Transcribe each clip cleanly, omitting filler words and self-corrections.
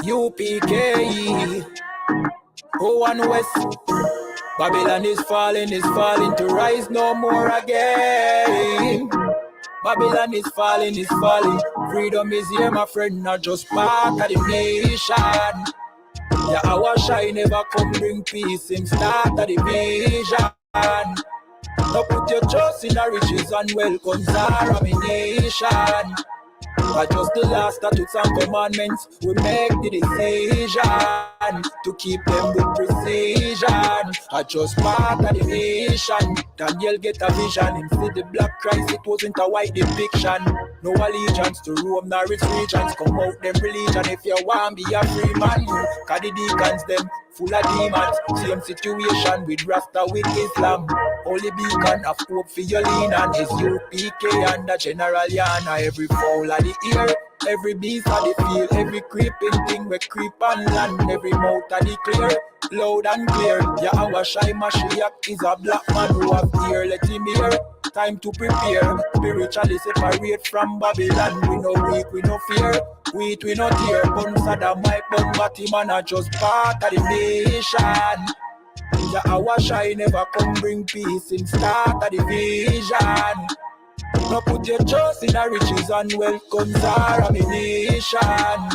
UPK, oh and west. Babylon is falling to rise no more again. Babylon is falling. Freedom is here, my friend, not just part of the nation. Yeah, our shine never come bring peace in start of the vision. Now put your trust in the riches and wealth, contamination. But just the last statutes and commandments, we make the decision to keep them with precision. I just part of the nation. Daniel get a vision. Him see the black Christ, it wasn't a white depiction. No allegiance to Rome nor its regions. Come out them religion if you want be a free man. Cause the deacons them full of demons. Same situation with Rasta with Islam. Holy beacon of hope for your lean on is I.S.U.P.K and the General YAHANNA. Every fowl of the ear, every beast of the field, every creeping thing we creep on land, every mouth of the clear, loud and clear. Yahawashi Mashiach is a black man who have ear, let him hear. Time to prepare, spiritually separate from Babylon. We no weak, we no fear, we no tear. Bun Saddam, my bun Batman are just part of the nation. Yahawashi never come bring peace in start of the vision. Now put your trust in the riches and wealth, contamination.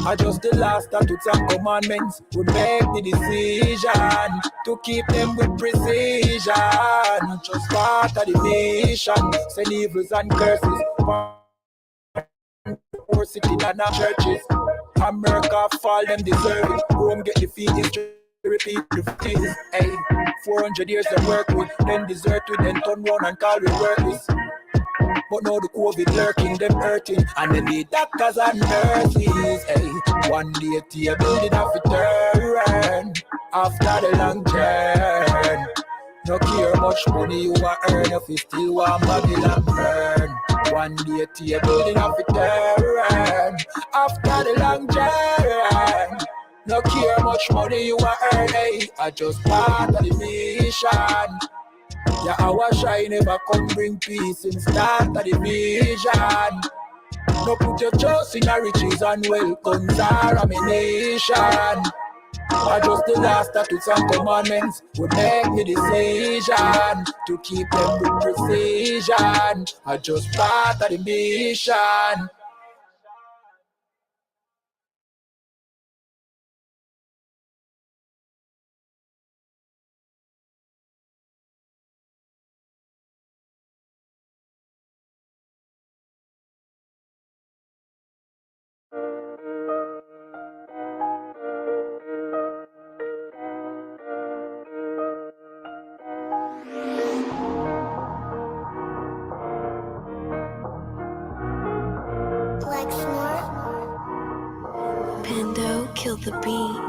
I just the last statutes and commandments, we make the decision to keep them with precision. Just part of the nation, send evils and curses for sitting in our churches. America fall, them deserve it. Rome get defeated, repeat the things. Hey, 400 years of work with, then desert with, then turn round and call we worthless. But now the COVID lurking, them hurting, and they need doctors and nurses. Hey, one day to building off a turn after the long journey. No care much money you are earn if you still want Babylon burn. One day to building off a turn after the long journey. No care much money you are earn. Hey, I just part of the mission. Yahawashi never come bring peace in start of the vision. No put your trust in the riches and wealth, contamination. I just the last statutes and commandments, we make the decision to keep them with precision. I just part of the mission. Pando, kill the beat.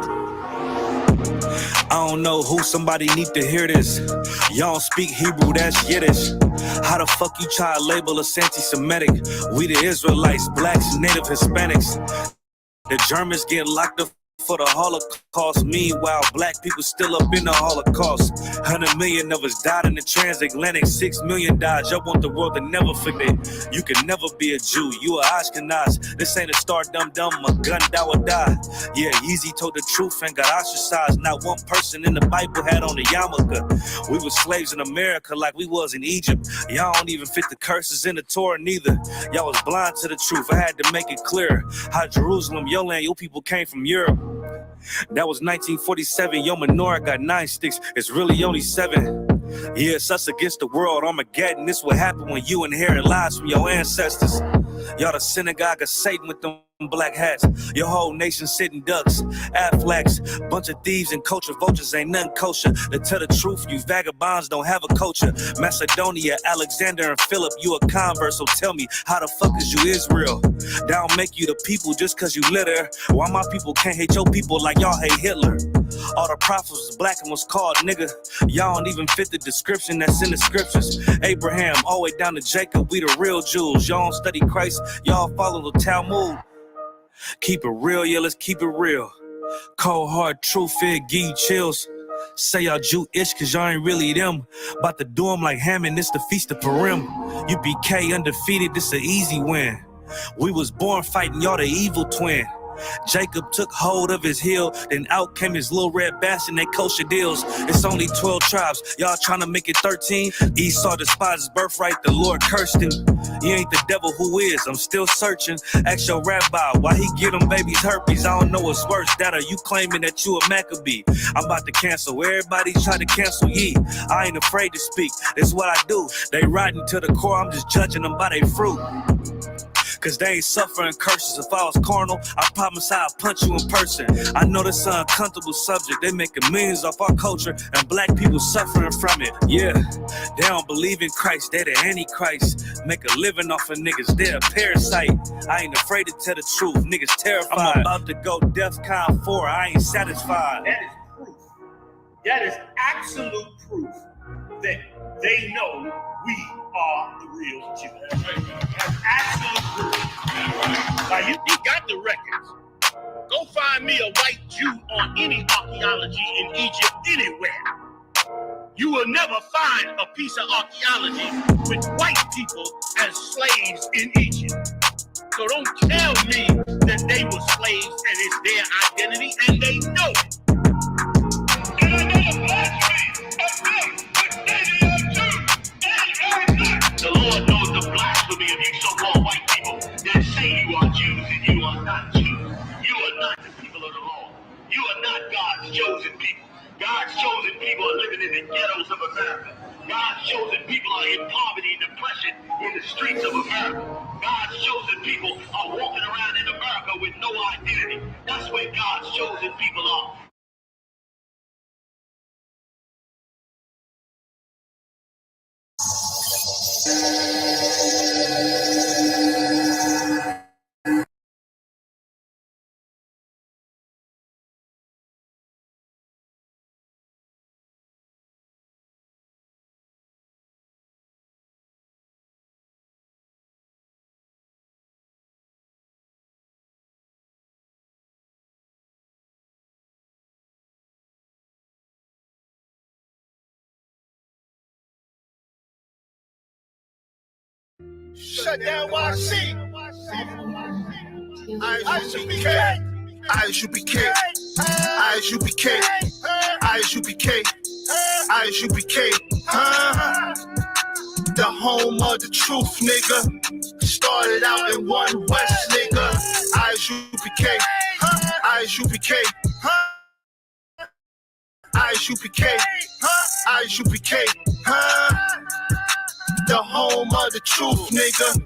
I don't know who, somebody need to hear this. Y'all don't speak Hebrew, that's Yiddish. How the fuck you try to label us anti-Semitic? We the Israelites, blacks, native Hispanics. The Germans get locked up for the Holocaust. Meanwhile, black people still up in the Holocaust. 100 million of us died in the transatlantic. 6 million died. Y'all want the world to never forget. You can never be a Jew. You a Ashkenaz. This ain't a star dum-dum, a gun THAWADAH. Yeah, Yeezy told the truth and got ostracized. Not one person in the Bible had on a yarmulke. We were slaves in America like we was in Egypt. Y'all don't even fit the curses in the Torah neither. Y'all was blind to the truth. I had to make it clear how Jerusalem, your land, your people came from Europe. That was 1947, your menorah got 9 sticks, it's really only 7. Yeah, it's us against the world, Armageddon. This what happened when you inherit lies from your ancestors. Y'all the synagogue of Satan with them black hats. Your whole nation sitting ducks, Aflacs, bunch of thieves and culture vultures, ain't nothing kosher. To tell the truth, you vagabonds don't have a culture. Macedonia, Alexander and Philip, you a convert, so tell me, how the fuck is you Israel? That don't make you the people just cause you live there. Why my people can't hate your people like y'all hate Hitler? All the prophets was black and was called nigga. Y'all don't even fit the description that's in the scriptures. Abraham, all the way down to Jacob, we the real Jews. Y'all don't study Christ, y'all follow the Talmud. Keep it real, yeah, let's keep it real. Cold hard truth, it give you chills. Say y'all Jew-ish cause y'all ain't really them. About to do 'em like Hammond, it's the Feast of Purim. UPK undefeated, this an easy win. We was born fighting, y'all the evil twin. Jacob took hold of his heel, then out came his little red bass and they kosher deals. It's only 12 tribes, y'all trying to make it 13. Esau despised his birthright, the Lord cursed him. You ain't the devil, who is? I'm still searching. Ask your rabbi, why he get them babies herpes? I don't know what's worse, that or you claiming that you a Maccabee. I'm about to cancel, everybody try to cancel ye. I ain't afraid to speak, that's what I do. They riding to the core, I'm just judging them by their fruit. Cause they ain't suffering curses. If I was carnal, I promise I'll punch you in person. I know this is an uncomfortable subject. They making millions off our culture and black people suffering from it. Yeah, they don't believe in Christ. They the Antichrist. Make a living off of niggas. They're a parasite. I ain't afraid to tell the truth. Niggas terrified. I'm about to go DEFCON 4. I ain't satisfied. That is proof. That is absolute proof that they know we are the real Jews. That's absolute proof. Now you got the records. Go find me a white Jew on any archaeology in Egypt anywhere. You will never find a piece of archaeology with white people as slaves in Egypt. So don't tell me that they were slaves and it's their identity, and they know it. And I know the blasphemy of them, but they are Jews. The Lord knows the blasphemy of you so-called white people that say you are Jews and you are not Jews. You are not the people of the law. You are not God's chosen people. God's chosen people are living in the ghettos of America. God's chosen people are in poverty and depression in the streets of America. God's chosen people are walking around in America with no identity. That's where God's chosen people are. Shut down YC. I.S.U.P.K. I.S.U.P.K. I.S.U.P.K. I.S.U.P.K. I.S.U.P.K. The home of the truth, nigga. Started out in one West, nigga. I.S.U.P.K. I.S.U.P.K. I.S.U.P.K. I.S.U.P.K. The home of the truth, nigga.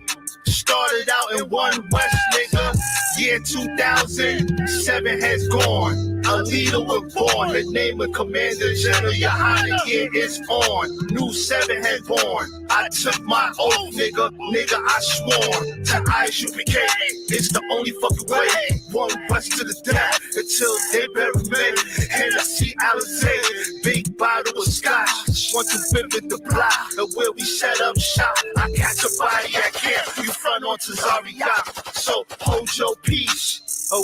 Started out in one West, nigga. Year 2007 has gone. A leader was born. The name of Commander General YAHANNA, year is on. New 7 has born. I took my oath, nigga. Nigga, I swore to I.S.U.P.K. It's the only fucking way. One West to the death until they bury me. And I see Alizé, big bottle of scotch. Want to visit the block of where we set up shop. I catch a body at camp. You front onto Zaria. So hold your peace.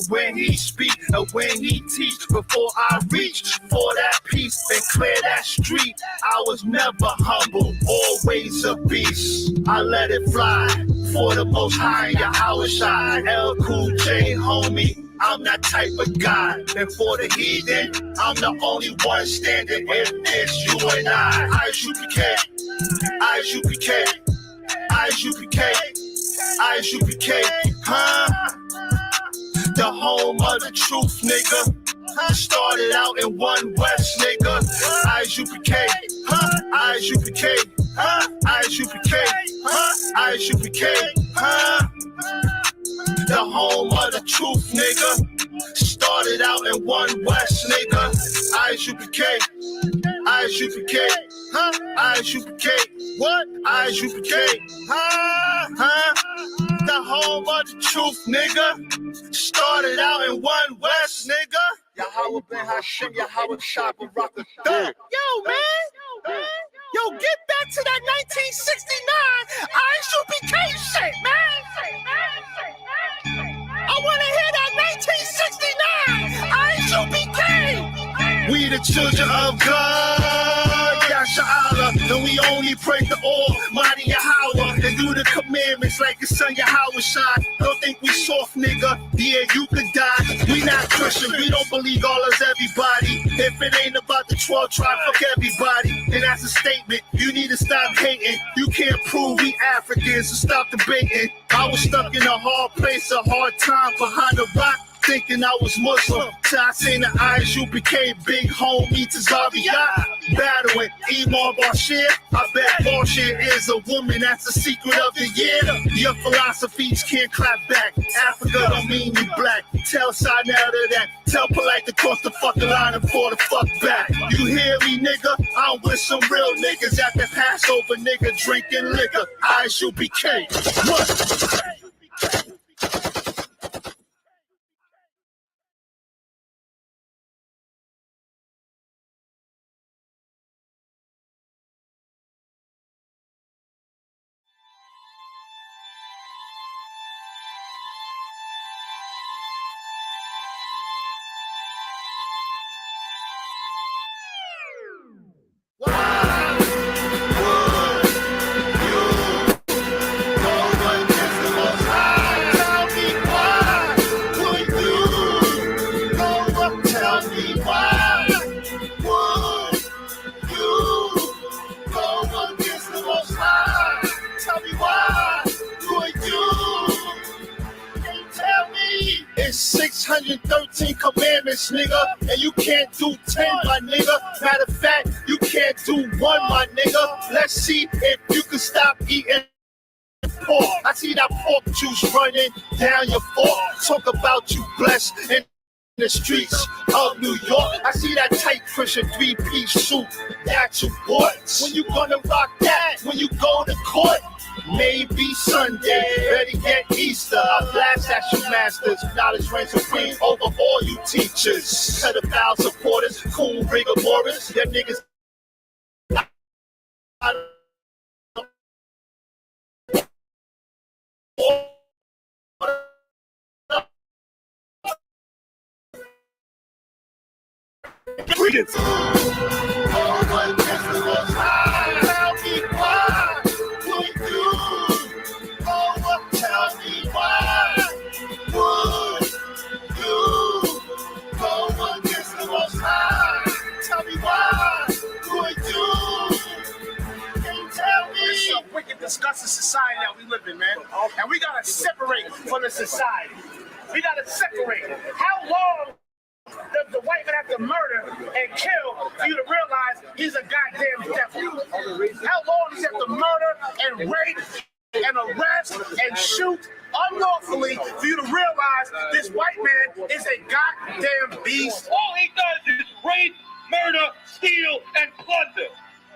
When he speak, when he teach, before I reach for that peace and clear that street, I was never humble, always a beast. I let it fly for the most high, YAHWH, L Cool J, homie. I'm that type of guy. And for the heathen, I'm the only one standing. If it's you and I.S.U.P.K. I.S.U.P.K. I.S.U.P.K. I.S.U.P.K. The home of the truth, nigga. Started out in one West, nigga. I.S.U.P.K. I.S.U.P.K. I.S.U.P.K. I.S.U.P.K. The home of the truth, nigga. Started out in one West, nigga. I.S.U.P.K. I.S.U.P.K. I.S.U.P.K. What? I.S.U.P.K. The home of the truth, nigga. Started out in one West, nigga. Yahweh Ben Hashem, Yahweh Shop, and Rock the Third. Yo, man. Yo, get back to that 1969 I.S.U.P.K. shit, man. I want to hear that 1969 I.S.U.P.K. We the children of God, YAHANNA, and we only pray to Almighty Yahweh and do the commandments like the son Yahweh shine. Don't think we soft, nigga. Yeah, you could die. We not Christian. We don't believe all as everybody. If it ain't about the 12 tribe, fuck everybody. And that's a statement. You need to stop hating. You can't prove we Africans, so stop debating. I was stuck in a hard place, a hard time behind the rock, thinking I was Muslim. So I seen the I.S.U.P.K, big homie to Zaviyat, battling Imam Bashir. I bet Bashir is a woman, that's the secret of the year. Your philosophies can't clap back. Africa don't mean you black. Tell Sinetta that. Tell Polite to cross the fucking line and fall the fuck back. You hear me, nigga? I'm with some real niggas at the Passover, nigga, drinking liquor. I.S.U.P.K. What? It's 613 commandments, nigga, and you can't do 10, my nigga. Matter of fact, you can't do 1, my nigga. Let's see if you can stop eating pork. I see that pork juice running down your fork. Talk about you blessed in the streets of New York. I see that tight Christian 3-piece suit that you bought. When you gonna rock that? When you go to court? Maybe Sunday, better get Easter. I blast at you masters. Knowledge reigns supreme over all you teachers. Pedophile supporters, cool rigor morals. Them niggas. Greetings. Tell me why would you go against the Most High? Tell me why would you? Can you tell me? It's a wicked, disgusting society that we live in, man. And we gotta separate from the society. We gotta separate. How long does the white man have to murder and kill for you to realize he's a goddamn devil? How long does he have to murder and rape and arrest and shoot unlawfully for you to realize this white man is a goddamn beast? All he does is rape, murder, steal, and plunder.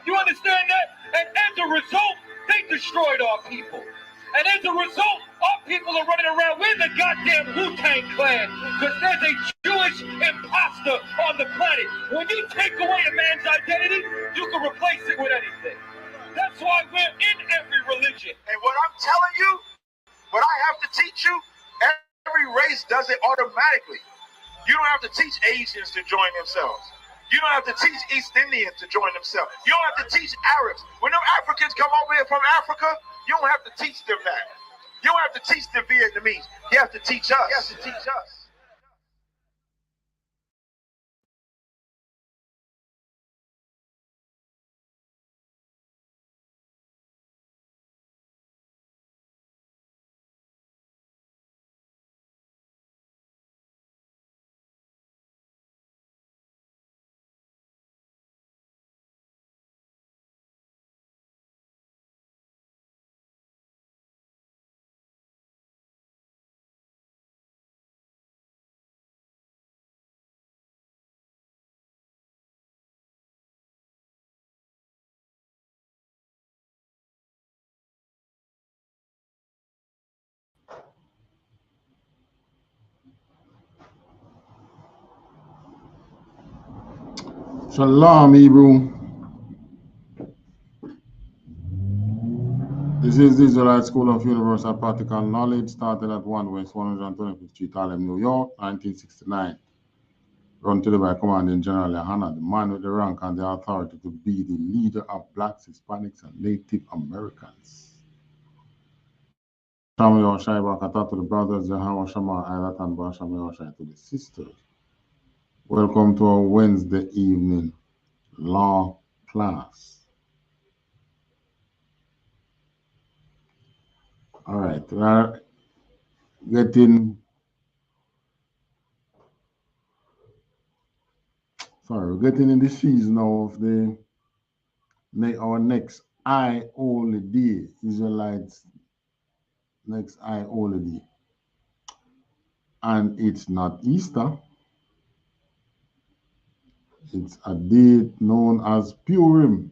You understand that? And as a result, they destroyed our people. And as a result, our people are running around with the goddamn Wu-Tang Clan because there's a Jewish imposter on the planet. When you take away a man's identity, you can replace it with anything. That's why we're in every religion. And what I'm telling you, what I have to teach you, every race does it automatically. You don't have to teach Asians to join themselves. You don't have to teach East Indians to join themselves. You don't have to teach Arabs. When them Africans come over here from Africa, you don't have to teach them that. You don't have to teach the Vietnamese. You have to teach us. You have to teach us. Shalom, Hebrew. This is the Israelite School of Universal Practical Knowledge, started at 1 West 125th Street, Harlem, New York, 1969. run to the by Commanding General YAHANNA, the man with the rank and the authority to be the leader of blacks, Hispanics, and Native Americans. Shami Oshai Bakata to the brothers, Yahawa Shama Aylat and Bashami Oshai to the sisters. Welcome to our Wednesday evening law class. All right, we are getting in the season now of our next I Holy Day, Israelites' next I Holy Day. And it's not Easter. It's a date known as Purim.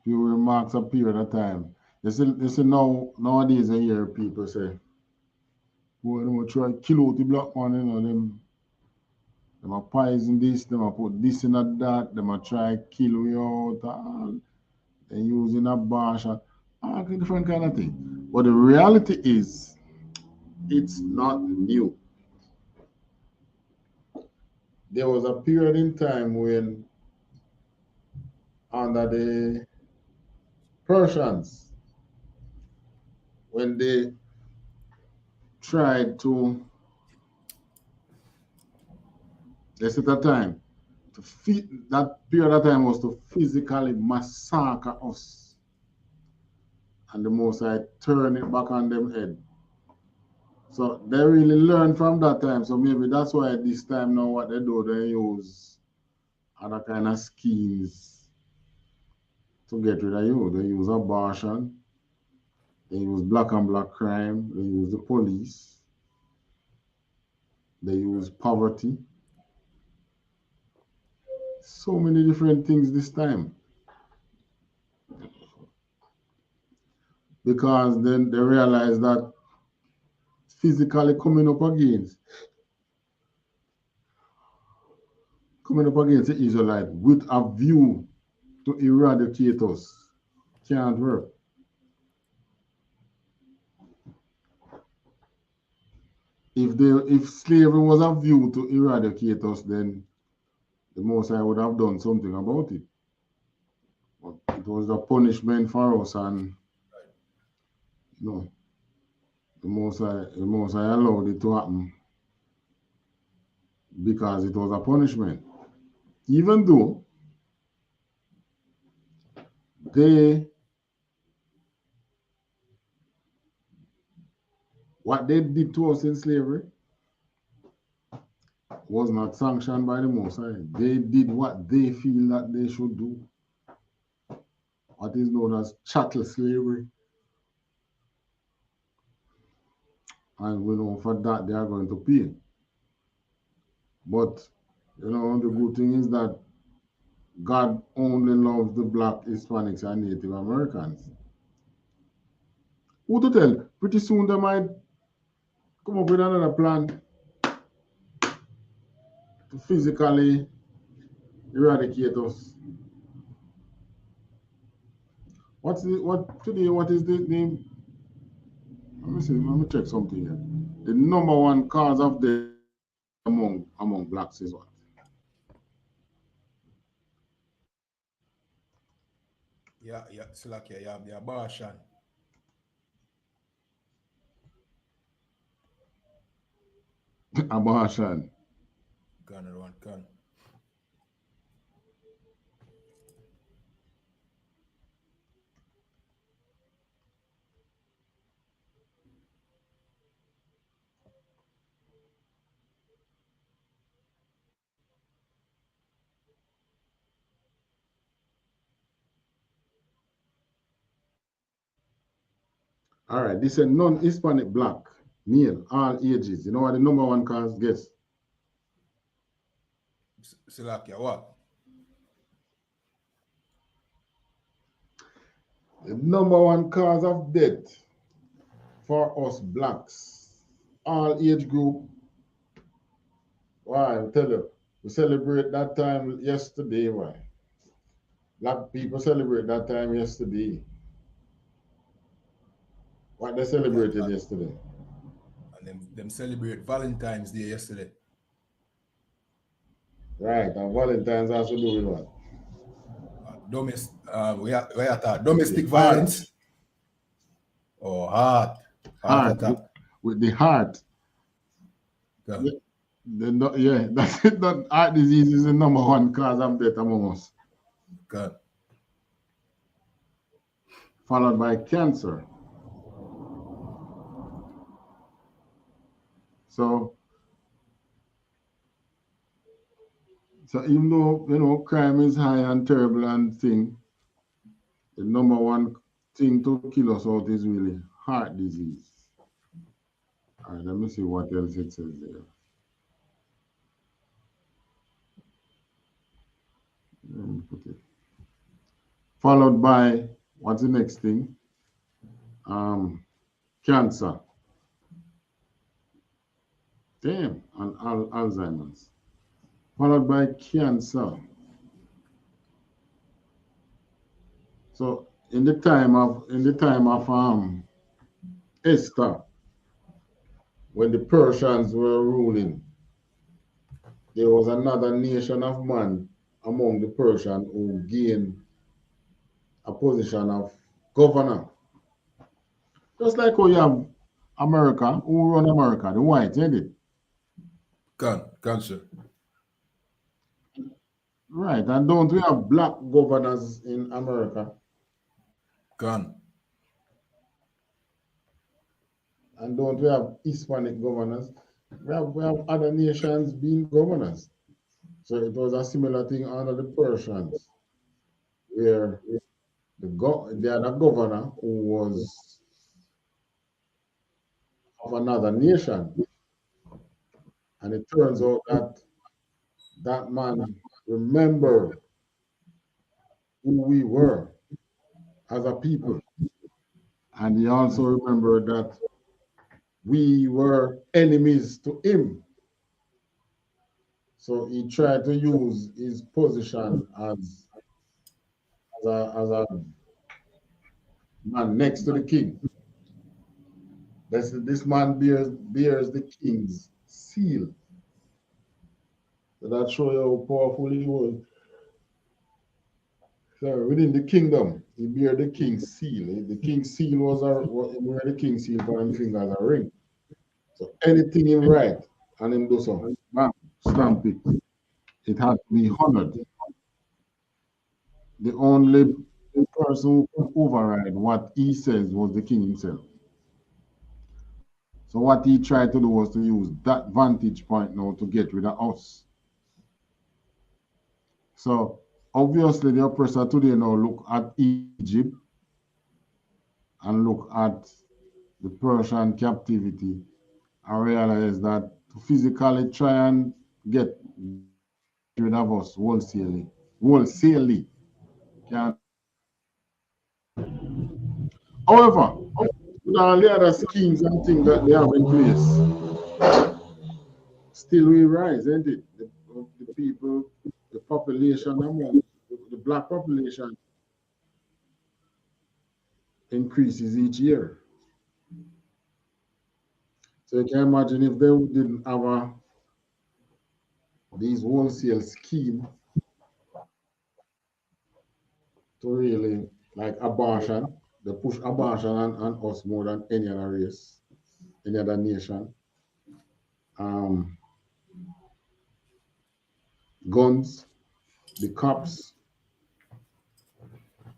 Purim marks a period of time. You see nowadays I hear people say, boy, they will try to kill out the black man, them a poison this, them a put this in that, them a try to kill we out, they using a bash, all different kind of thing. But the reality is, it's not new. There was a period in time when under the Persians, when they tried to, they set a time to that period of time was to physically massacre us. And the Most High turn it back on them head. So they really learned from that time. So maybe that's why this time now what they do, they use other kind of schemes to get rid of you. They use abortion, they use black and black crime, they use the police, they use poverty. So many different things this time. Because then they realize that physically coming up against the Israelite with a view to eradicate us can't work. If slavery was a view to eradicate us, then the Most High would have done something about it. But it was a punishment for us, and the Most High allowed it to happen because it was a punishment. Even though what they did to us in slavery was not sanctioned by the Most High. They did what they feel that they should do. What is known as chattel slavery. And we know for that they are going to pay. But, the good thing is that God only loves the black, Hispanics, and Native Americans. Who to tell? Pretty soon they might come up with another plan to physically eradicate us. What is the name? Let me check something here. The number one cause of death among blacks is what? The abortion. Abortion. Gun. All right, this is a non-Hispanic black male, all ages. You know what the number one cause? Guess. Salakia, what? The number one cause of death for us blacks, all age group. Why? I tell you, we celebrate that time yesterday. Why? Black people celebrate that time yesterday. What they celebrated yesterday? And them celebrate Valentine's Day yesterday. Right, and Valentine's has to do with what? Domestic Heart. violence or heart attack. With the heart. Okay. Yeah, that's it. That heart disease is the number one cause of death among us. Okay. Followed by cancer. So even though crime is high and terrible and thing, the number one thing to kill us out is really heart disease. All right, let me see what else it says there. Let me put it. Followed by what's the next thing? Cancer. Damn, and Alzheimer's. Followed by cancer. So in the time of Esther, when the Persians were ruling, there was another nation of man among the Persians who gained a position of governor. Just like how you have America, who run America, the whites, ain't it? Cancer. Right, and don't we have black governors in America? Gone. And don't we have Hispanic governors? We have other nations being governors. So it was a similar thing under the Persians, where they had a governor who was of another nation. And it turns out that that man remembered who we were as a people. And he also remembered that we were enemies to him. So he tried to use his position as a man next to the king. This man bears the king's seal. So that shows you how powerful he was. So within the kingdom, he bear the king's seal. The king's seal was he wear the king's seal for him finger as a ring. So anything he write and him do so, bam, stamp it. It had to be honored. The only person who could override what he says was the king himself. So what he tried to do was to use that vantage point now to get rid of us. So obviously the oppressor today now look at Egypt and look at the Persian captivity and realize that to physically try and get rid of us wholesalely can. However, with all the other schemes and things that they have in place, still we rise, isn't it? The people, the population among the black population increases each year. So you can imagine if they didn't have these wholesale scheme to really like abortion, they push abortion on us more than any other race, any other nation. Guns, the cops,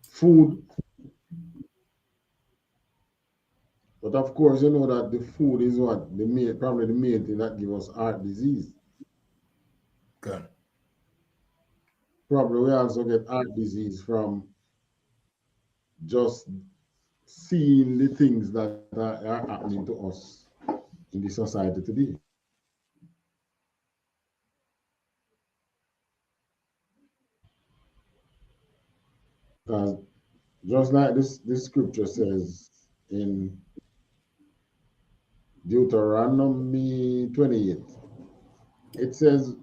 food. But of course, you know that the food is what probably the main thing that gives us heart disease. Okay. Probably we also get heart disease from just seeing the things that are happening to us in the society today. Because just like this scripture says in Deuteronomy 28, it says,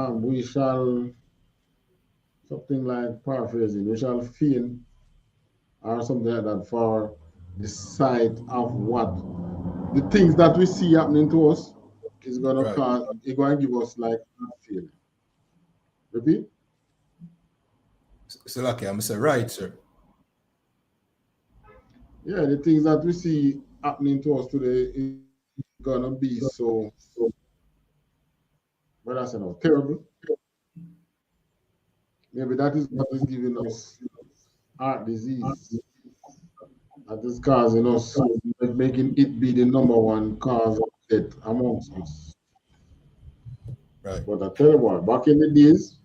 we shall, something like paraphrasing, we shall feel, or something like that, for the sight of what the things that we see happening to us is gonna Right. cause it's gonna give us like a feeling. Repeat? So lucky, I'm say right, sir. Yeah, the things that we see happening to us today is gonna be so what I say now, terrible. Maybe that is what is giving us heart disease. That is causing us, making it be the number one cause of death amongst us. Right. But I tell you what, back in the days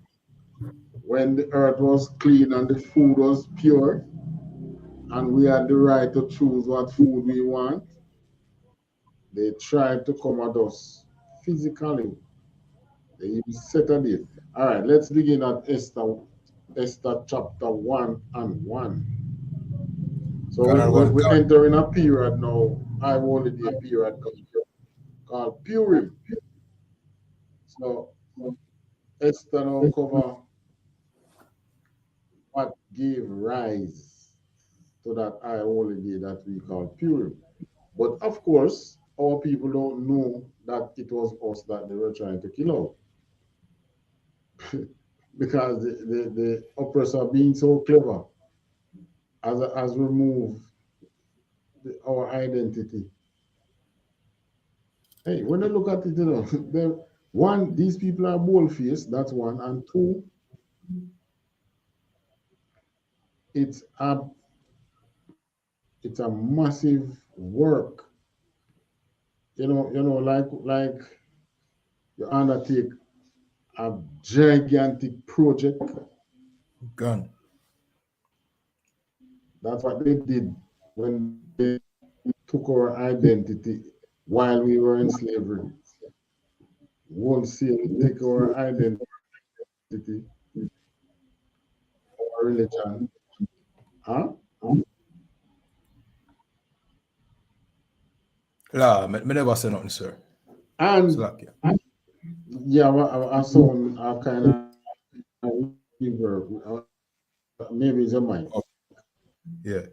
when the earth was clean and the food was pure, and we had the right to choose what food we want, they tried to come at us physically. They even set a date. All right, let's begin at Esther chapter 1 and 1. So Gone we, and we, one we're gone. entering a period now, high holiday period called Purim. So Esther now cover what gave rise to that high holiday that we call Purim. But of course, our people don't know that it was us that they were trying to kill out. Because the oppressor being so clever has removed our identity. Hey, when I look at it, one, these people are bold faced, that's one, and two, it's a it's a massive work. Like you undertake a gigantic project. Gone. That's what they did when they took our identity while we were in slavery. Wholesale take our identity, our religion, huh? La, me never say nothing, sir. So And lucky. yeah, I sound a kind of reverb. Maybe it's a mic. Oh, yeah.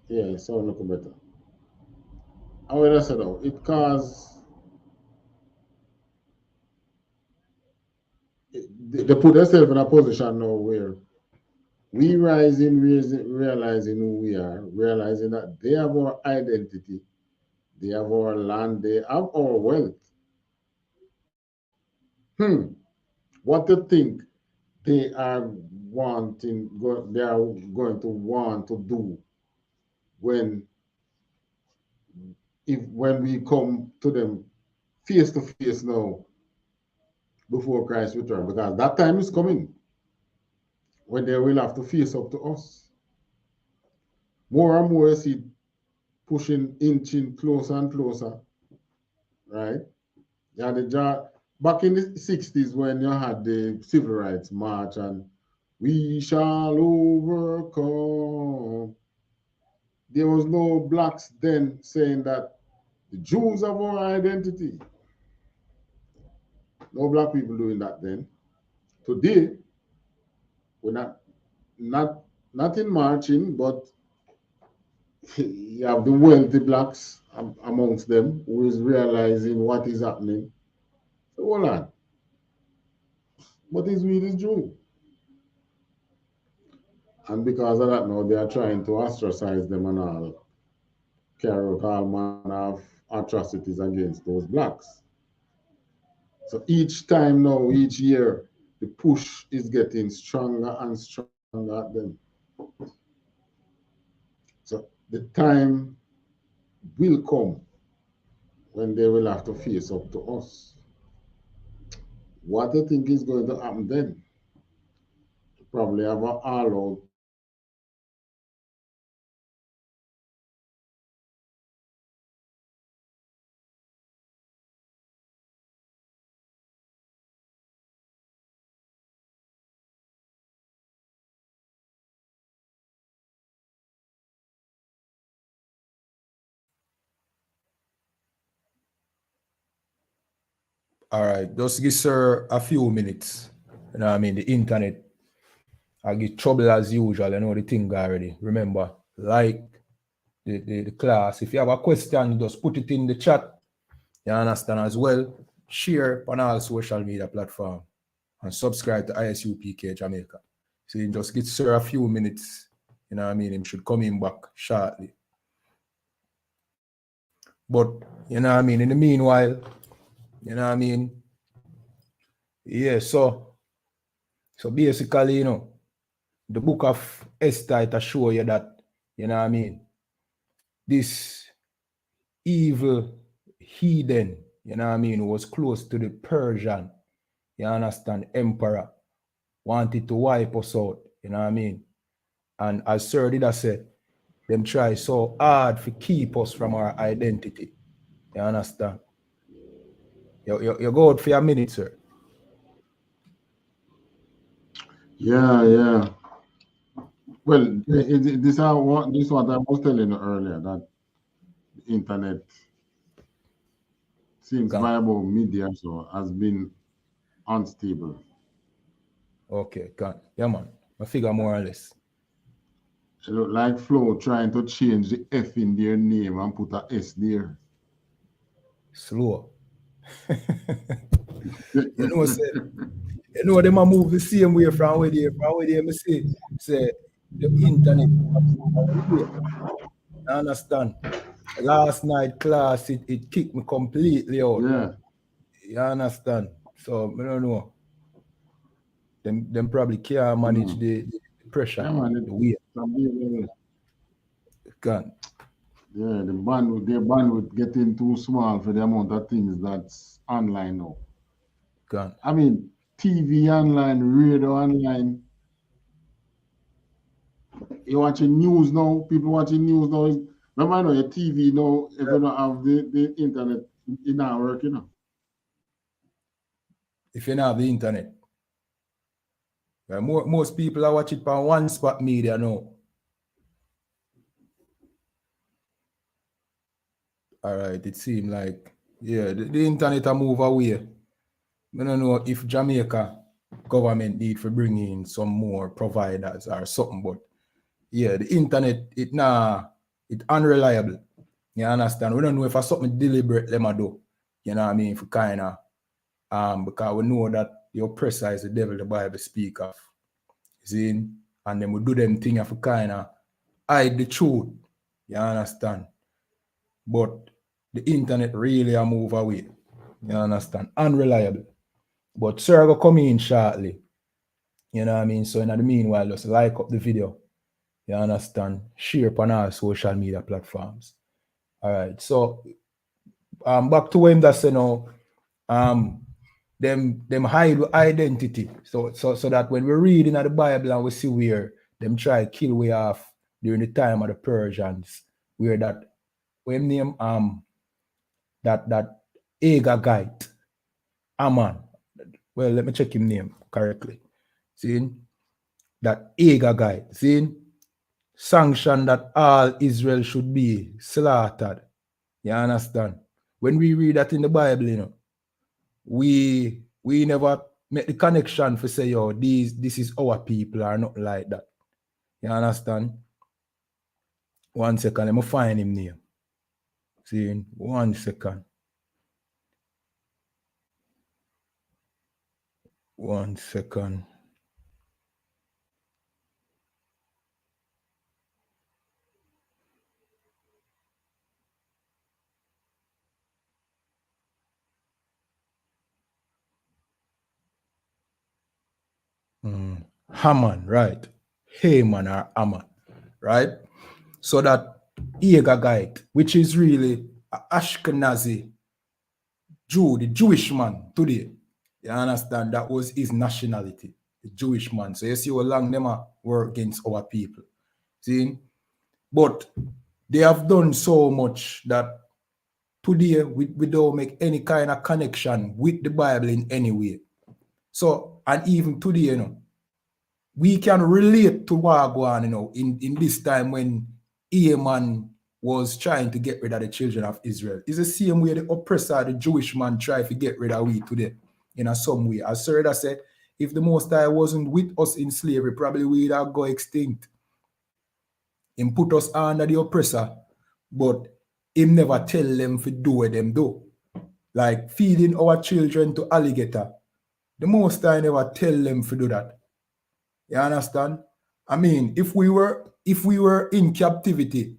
Yeah, it sound look better. How would I say though? It cause they put themselves in a position now where we realizing who we are, realizing that they have our identity, they have our land, they have our wealth. Hmm. What to think they are they are going to want to do when when we come to them face to face now before Christ return, because that time is coming when they will have to face up to us. More and more you see pushing, inching closer and closer, right? Yeah, back in the 60s when you had the civil rights march and we shall overcome. There was no blacks then saying that the Jews have our identity. No black people doing that then. Today, we're not not in marching, but you have the wealthy blacks amongst them who is realizing what is happening. So hold on. What is with this Jew? And because of that now they are trying to ostracize them and all, carry out all manner of atrocities against those blacks. So each time now, each year, the push is getting stronger and stronger at them. So the time will come when they will have to face up to us. What do you think is going to happen then? Probably have an all-out All right. Just give sir a few minutes. You know what I mean? The internet I get trouble as usual. I know the thing already. Remember, like the class. If you have a question, just put it in the chat. You understand as well. Share on all social media platforms and subscribe to I.S.U.P.K Jamaica. So you just get sir a few minutes. You know what I mean? Him should come in back shortly. But you know what I mean? In the meanwhile, you know what I mean? Yeah, so basically, you know, the book of Esther it show you that, you know what I mean, this evil heathen, you know what I mean, was close to the Persian, you understand, emperor, wanted to wipe us out, you know what I mean? And as Sir did I say, them try so hard to keep us from our identity. You understand? You go out for a minute, sir. Yeah. Well, this is what I was telling you earlier, that the internet, since viable media so has been unstable. Okay, yeah, man. I figure more or less. It look like Flow trying to change the F in their name and put a S there. Slow. You know, them a move the same way from where they me say the internet. You understand? Last night class, it kicked me completely out. Yeah. You understand? So I don't know. Them probably can't manage the pressure, the weight. Can't. Yeah, their bandwidth getting too small for the amount of things that's online now. Can't. I mean, TV online, radio online. You watching news now. People watching news now. Remember, I know your TV now. If you don't have the internet, it not work, you know. If you don't have the internet, most people are watching it on one spot media now. All right, it seems like, yeah, the internet a move away. I don't know if Jamaica government need to bring in some more providers or something, but yeah, the internet, it unreliable. You understand? We don't know if it's something deliberate them do. You know what I mean? For kind of, because we know that the oppressor is the devil the Bible speak of. See? And then we do them thing for kind of hide the truth. You understand? But the internet really a move away. You understand? Unreliable. But sir will come in shortly. You know what I mean? So in the meanwhile, just like up the video. You understand? Share upon all social media platforms. All right. So back to him that say now, them hide identity. So that when we read in the Bible and we see where them try kill we off during the time of the Persians, where that when name that Agagite, Aman. Well, let me check his name correctly. See that Agagite, see sanction that all Israel should be slaughtered. You understand? When we read that in the Bible, you know, we never make the connection for say, yo, this is our people or not like that. You understand? 1 second, let me find him name. See, 1 second. 1 second. Haman, right? Haman or Aman, right? So that Agagite, which is really an Ashkenazi Jew, the Jewish man today. You understand? That was his nationality, the Jewish man. So you see how long them work against our people. See? But they have done so much that today we don't make any kind of connection with the Bible in any way. So, and even today, you know, we can relate to what going on, you know, in this time when Haman was trying to get rid of the children of Israel. It's the same way the oppressor, the Jewish man, tried to get rid of we today in some way. As Sir said, if the Most High wasn't with us in slavery, probably we'd have go extinct. Him put us under the oppressor, but him never tell them to do what them do. Like feeding our children to alligator. The Most High never tell them to do that. You understand? I mean, if we were in captivity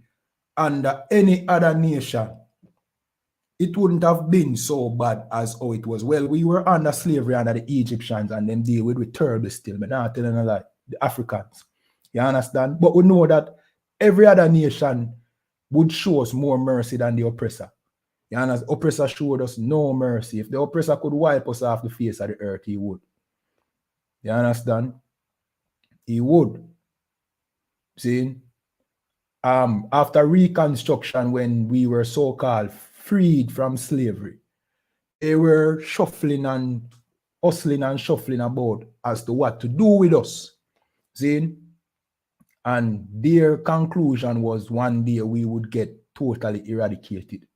under any other nation, it wouldn't have been so bad as how it was. Well, we were under slavery under the Egyptians and them deal with terrible still, but not telling a lie. The Africans. You understand? But we know that every other nation would show us more mercy than the oppressor. You understand? Oppressor showed us no mercy. If the oppressor could wipe us off the face of the earth, he would. You understand? He would. See? After Reconstruction, when we were so-called freed from slavery, they were shuffling and hustling and shuffling about as to what to do with us. See? And their conclusion was one day we would get totally eradicated.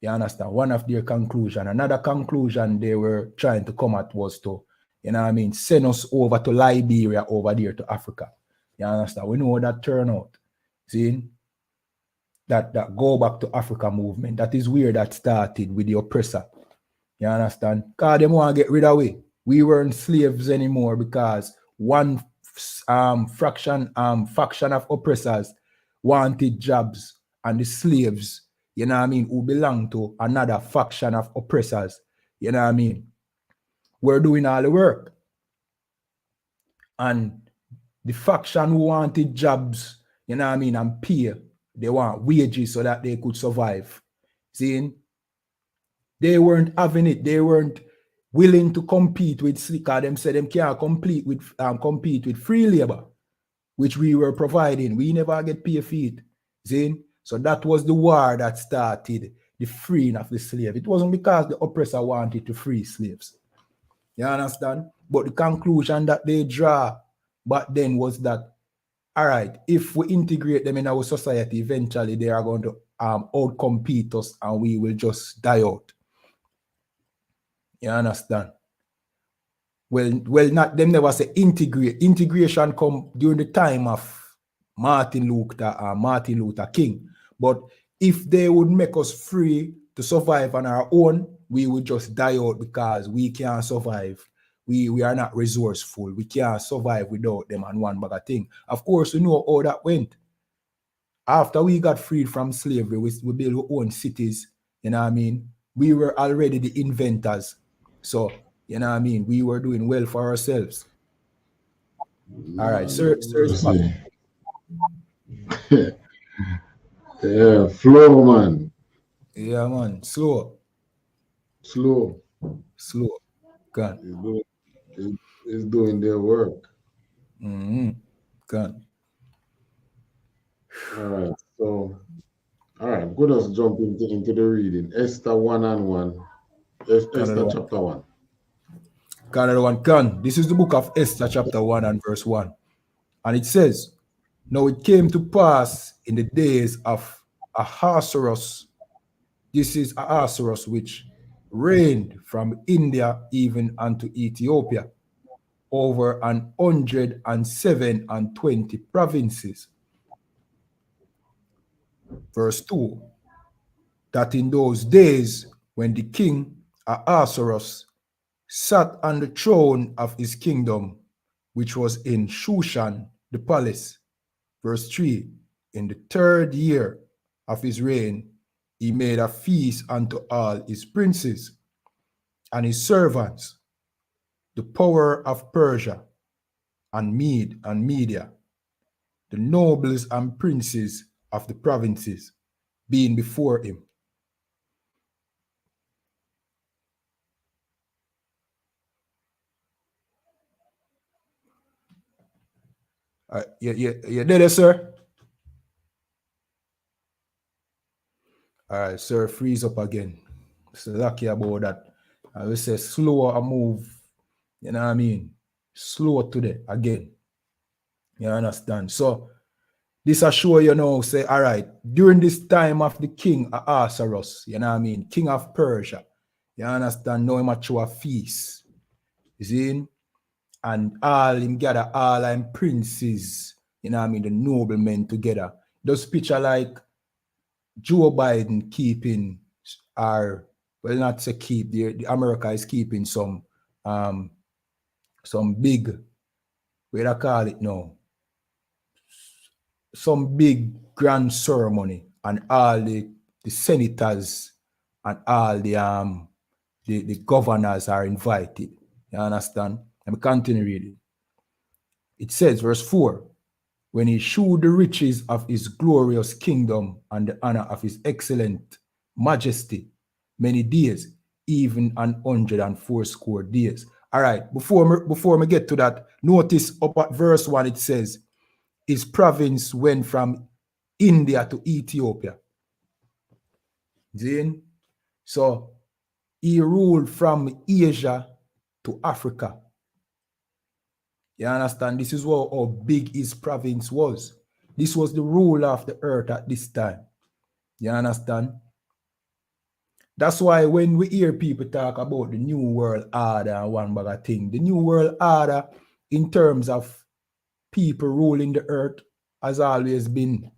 You understand? One of their conclusion. Another conclusion they were trying to come at was to, you know what I mean, send us over to Liberia, over there to Africa. You understand? We know that turn out. See? That go back to Africa movement. That is where that started with the oppressor. You understand? Because they want to get rid of we. We weren't slaves anymore because one faction of oppressors wanted jobs, and the slaves, you know what I mean, who belong to another faction of oppressors, you know what I mean, were doing all the work. And the faction who wanted jobs, you know what I mean, and pay, they want wages so that they could survive. See? They weren't having it. They weren't willing to compete with Slicker. Them said them can't compete with free labor, which we were providing. We never get pay for it. See? So that was the war that started the freeing of the slave. It wasn't because the oppressor wanted to free slaves. You understand? But the conclusion that they draw back then was that, all right, if we integrate them in our society, eventually they are going to outcompete us and we will just die out. You understand? Well, not them never say integrate. Integration come during the time of Martin Luther King. But if they would make us free to survive on our own, we would just die out because we can't survive. We are not resourceful. We can't survive without them and one bag of thing. Of course, we know how that went. After we got freed from slavery, we built our own cities. You know what I mean? We were already the inventors. So, you know what I mean? We were doing well for ourselves. All right, sir. Yeah, flow, man. Yeah, man. Slow. God. He's doing their work. God. All right, so, all right, good. Let's jump into the reading. Esther 1 and 1. Esther chapter 1. God. This is the book of Esther, chapter 1 and verse 1. And it says, now it came to pass in the days of Ahasuerus. This is Ahasuerus, which reigned from India even unto Ethiopia, over 127 provinces. Verse 2, that in those days when the king Ahasuerus sat on the throne of his kingdom, which was in Shushan, the palace. Verse 3, in the 3rd year of his reign, he made a feast unto all his princes and his servants, the power of Persia and Media, the nobles and princes of the provinces, being before him. You there, sir? All right, sir, freeze up again. So lucky about that. I will say slower a move. You know what I mean? Slow today again. You understand? So this I show you now, say, all right, during this time of the king Ahasuerus, you know what I mean? King of Persia. You understand? Now him a show a feast. You see? and all him gather all him princes, you know what I mean, the noblemen together. Those picture like Joe Biden keeping our, well, not to keep, the America is keeping some big, what I call it now, some big grand ceremony, and all the senators and all the governors are invited. You understand? Let me continue reading. It says, verse 4, when he shewed the riches of his glorious kingdom and the honor of his excellent majesty many days, even 180 days. All right, before me get to that, notice up at verse 1 it says, his province went from India to Ethiopia. Then, so he ruled from Asia to Africa. You understand? This is how big his province was. This was the ruler of the earth at this time. You understand? That's why when we hear people talk about the New World Order and one bag of thing, the New World Order in terms of people ruling the earth has always been,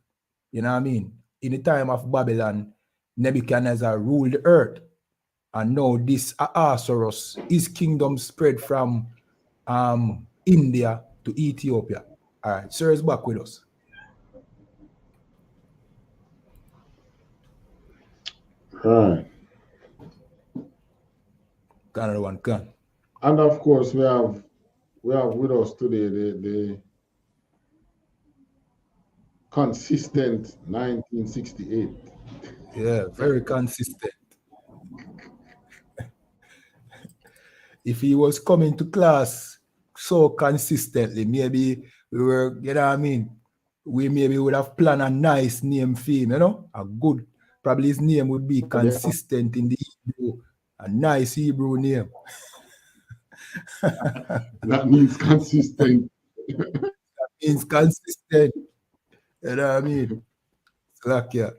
you know what I mean? In the time of Babylon, Nebuchadnezzar ruled the earth. And now this Ahasuerus, his kingdom spread from India to Ethiopia. All right, sir is back with us. Right. Another one can. And of course, we have with us today the consistent 1968. Yeah, very consistent. If he was coming to class so consistently, maybe we were, you know what I mean? We maybe would have planned a nice name for him, you know? A good, probably his name would be consistent in the Hebrew, a nice Hebrew name. That means consistent. That means consistent. You know what I mean? It's like, yeah.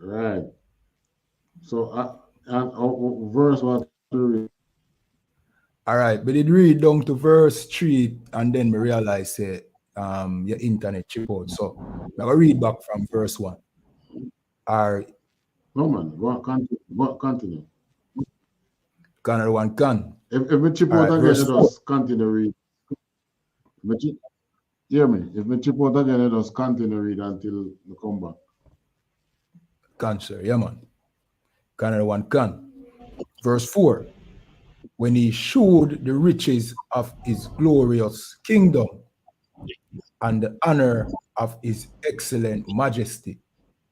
Right. So, verse what to read? All right, but it read down to verse 3, and then we realize your internet chip out. So now I read back from verse 1. All right. No man, continue. Another one can. If we chip out again, let us continue read. Hear me. If we chip out again, let us continue read until we come back. Can, sir. Yeah, man. Another one can. Verse 4. When he showed the riches of his glorious kingdom and the honor of his excellent majesty,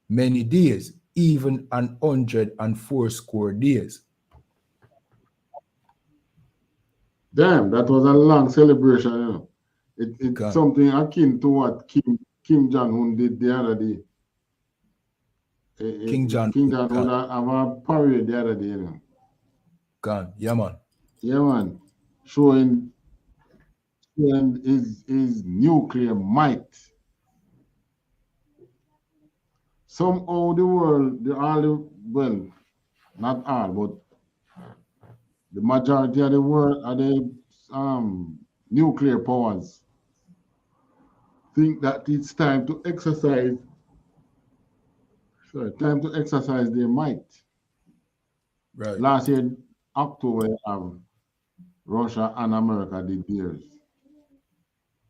many days, even 180 days. Damn, that was a long celebration, you know. It's something akin to what Kim Jong-un did the other day. King Jong-un have a parade the other day, you know. Yeah, man. Yeah, man. Showing his nuclear might. Somehow the world, well, not all, but the majority of the world are the nuclear powers think that it's time to exercise their might. Right. Last year, October, Russia and America did theirs.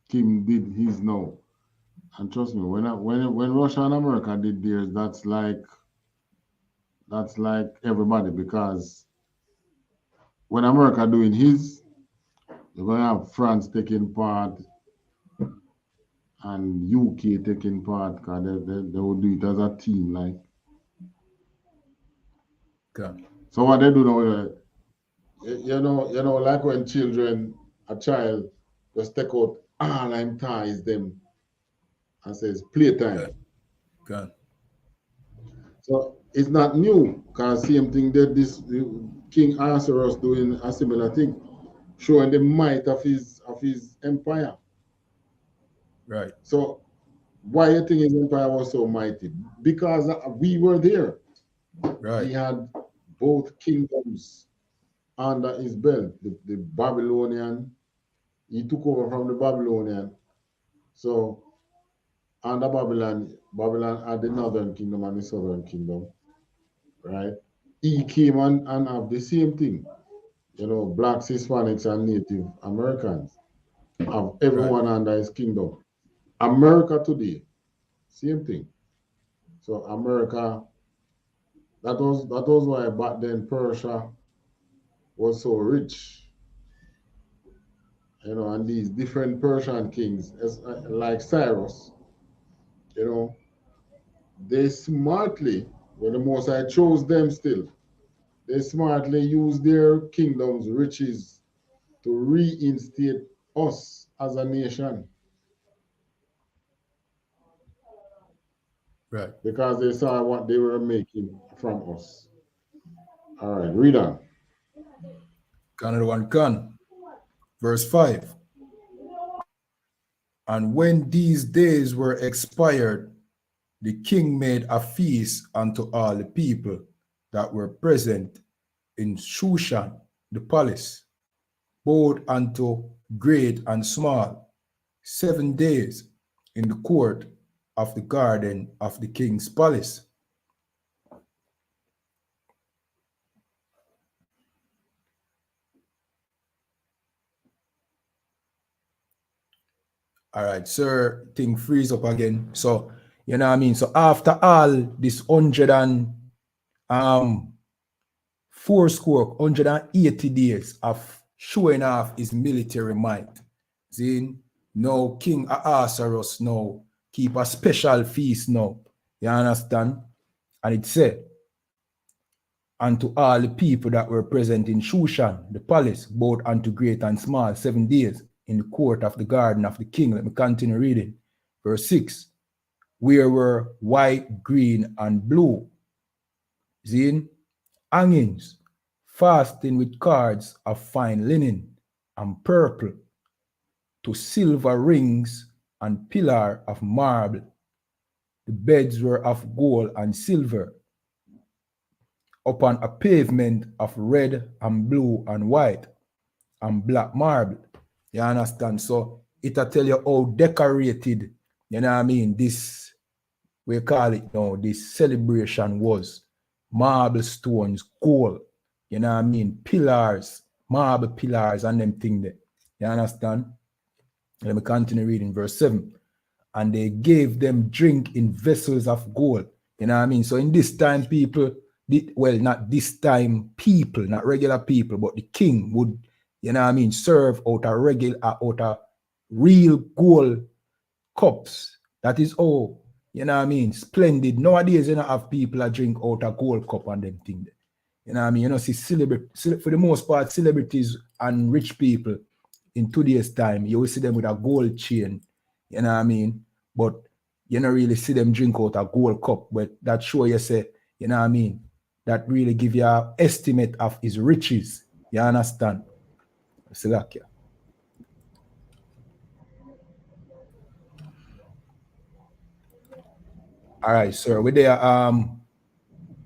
Kim did his now. And trust me, when Russia and America did theirs, that's like everybody, because when America doing his, you're gonna have France taking part and UK taking part, because they will do it as a team, like. Okay. So what they do now, you know, like when a child just take out all and ties them and says playtime. Okay. So it's not new, because same thing that this King Ahasuerus doing a similar thing, showing the might of his empire. Right. So why you think his empire was so mighty? Because we were there. Right. He had both kingdoms under his belt. The Babylonian, he took over from the Babylonian. So under Babylon had the northern kingdom and the southern kingdom, right? He came and have the same thing. You know, blacks, Hispanics, and Native Americans have everyone under his kingdom. America today, same thing. So America, that was why back then Persia was so rich. You know, and these different Persian kings, like Cyrus, you know, they smartly, when the Most High chose them still, they smartly used their kingdom's riches to reinstate us as a nation. Right. Because they saw what they were making from us. All right, read on. Another one can. Verse 5. And when these days were expired, the king made a feast unto all the people that were present in Shushan, the palace, both unto great and small, 7 days in the court of the garden of the king's palace. All right, sir, thing freeze up again. So, you know what I mean? So after all this 180 days of showing off his military might, see, now King Ahasuerus now keep a special feast now. You understand? And it said, unto all the people that were present in Shushan, the palace, both unto great and small, 7 days in the court of the garden of the king. Let me continue reading. Verse 6. Where were white, green, and blue, zine, hangings, fastened with cords of fine linen, and purple, to silver rings and pillar of marble. The beds were of gold and silver, upon a pavement of red and blue and white and black marble. You understand? So it'll tell you how decorated, you know what I mean, this, we call it now, this celebration was. Marble stones, gold, you know what I mean, pillars, marble pillars and them thing there. You understand? Let me continue reading verse 7. And they gave them drink in vessels of gold. You know what I mean? So in this time, people, well, not this time people, not regular people, but the king would, you know what I mean, serve out a real gold cups. That is all, you know what I mean, splendid. Nowadays, you know, have people that drink out a gold cup and them thing. You know what I mean? You know, see, for the most part, celebrities and rich people in today's time, you will see them with a gold chain, you know what I mean? But you don't really see them drink out a gold cup, but that show you say, you know what I mean? That really give you an estimate of his riches. You understand? Salakia. All right, sir. We're there.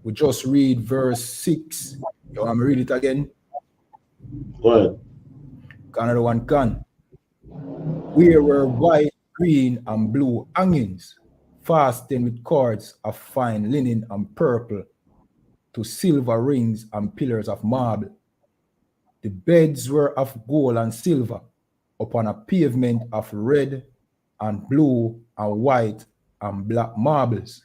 We just read verse 6. You want me to read it again? Go ahead. Another one can. Where were white, green, and blue hangings, fastened with cords of fine linen and purple, to silver rings and pillars of marble. The beds were of gold and silver, upon a pavement of red and blue and white and black marbles.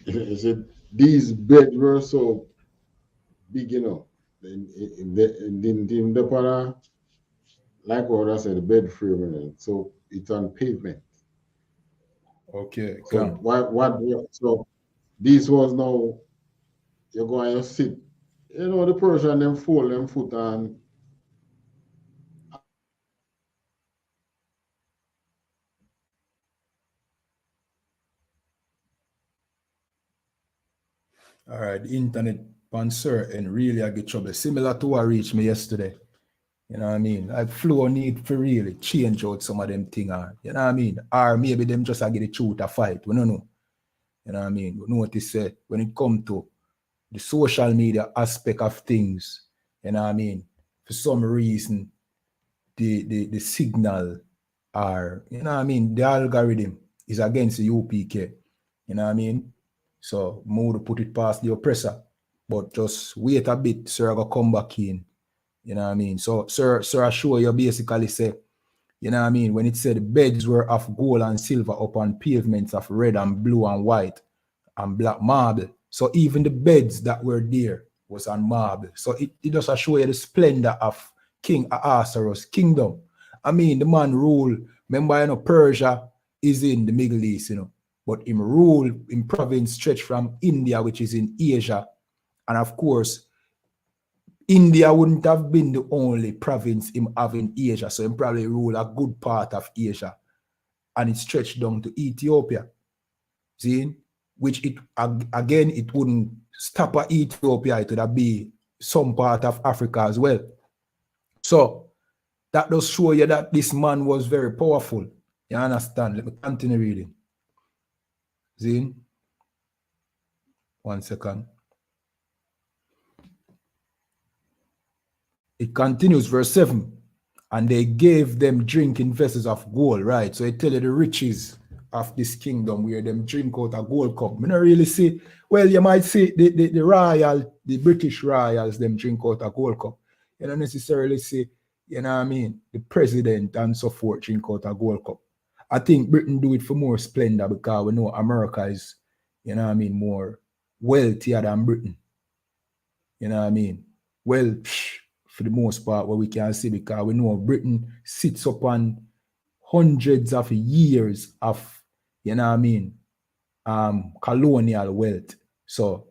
You see, these beds were so big, you know. Didn't even depend, like what I said, the bed frame, so it's on pavement. Okay. So so this was now, you're going to sit, you know, the Persian them fold them foot on. All right, the internet sponsor and really I get trouble. Similar to what reached me yesterday. You know what I mean? Like flow need for really change out some of them things. You know what I mean? Or maybe them just get the truth a fight. We don't know. You know what I mean? Notice when it comes to the social media aspect of things, you know what I mean? For some reason, the signal are, you know what I mean, the algorithm is against the UPK. You know what I mean? So more to put it past the oppressor. But just wait a bit, sir, I go come back in. You know what I mean? So sir, I show you basically say, you know what I mean, when it said the beds were of gold and silver upon pavements of red and blue and white and black marble. So even the beds that were there was on marble. So it just show you the splendor of King Ahasuerus' kingdom. I mean, the man rule, remember, you know, Persia is in the Middle East, you know, but him rule in province stretch from India, which is in Asia. And of course, India wouldn't have been the only province him have in Asia. So him probably rule a good part of Asia. And it stretched down to Ethiopia. See? Which it again, it wouldn't stop at Ethiopia, it would have be some part of Africa as well. So that does show you that this man was very powerful. You understand? Let me continue reading. See? 1 second. It continues, verse 7. And they gave them drink in vessels of gold, right? So it tell you the riches of this kingdom where them drink out a gold cup. I don't really see, well, you might see the British royals, them drink out a gold cup. You don't necessarily see, you know what I mean, the president and so forth drink out a gold cup. I think Britain do it for more splendor because we know America is, you know what I mean, more wealthier than Britain. You know what I mean? Well, for the most part, what we can see, because we know Britain sits upon hundreds of years of, you know what I mean, colonial wealth. So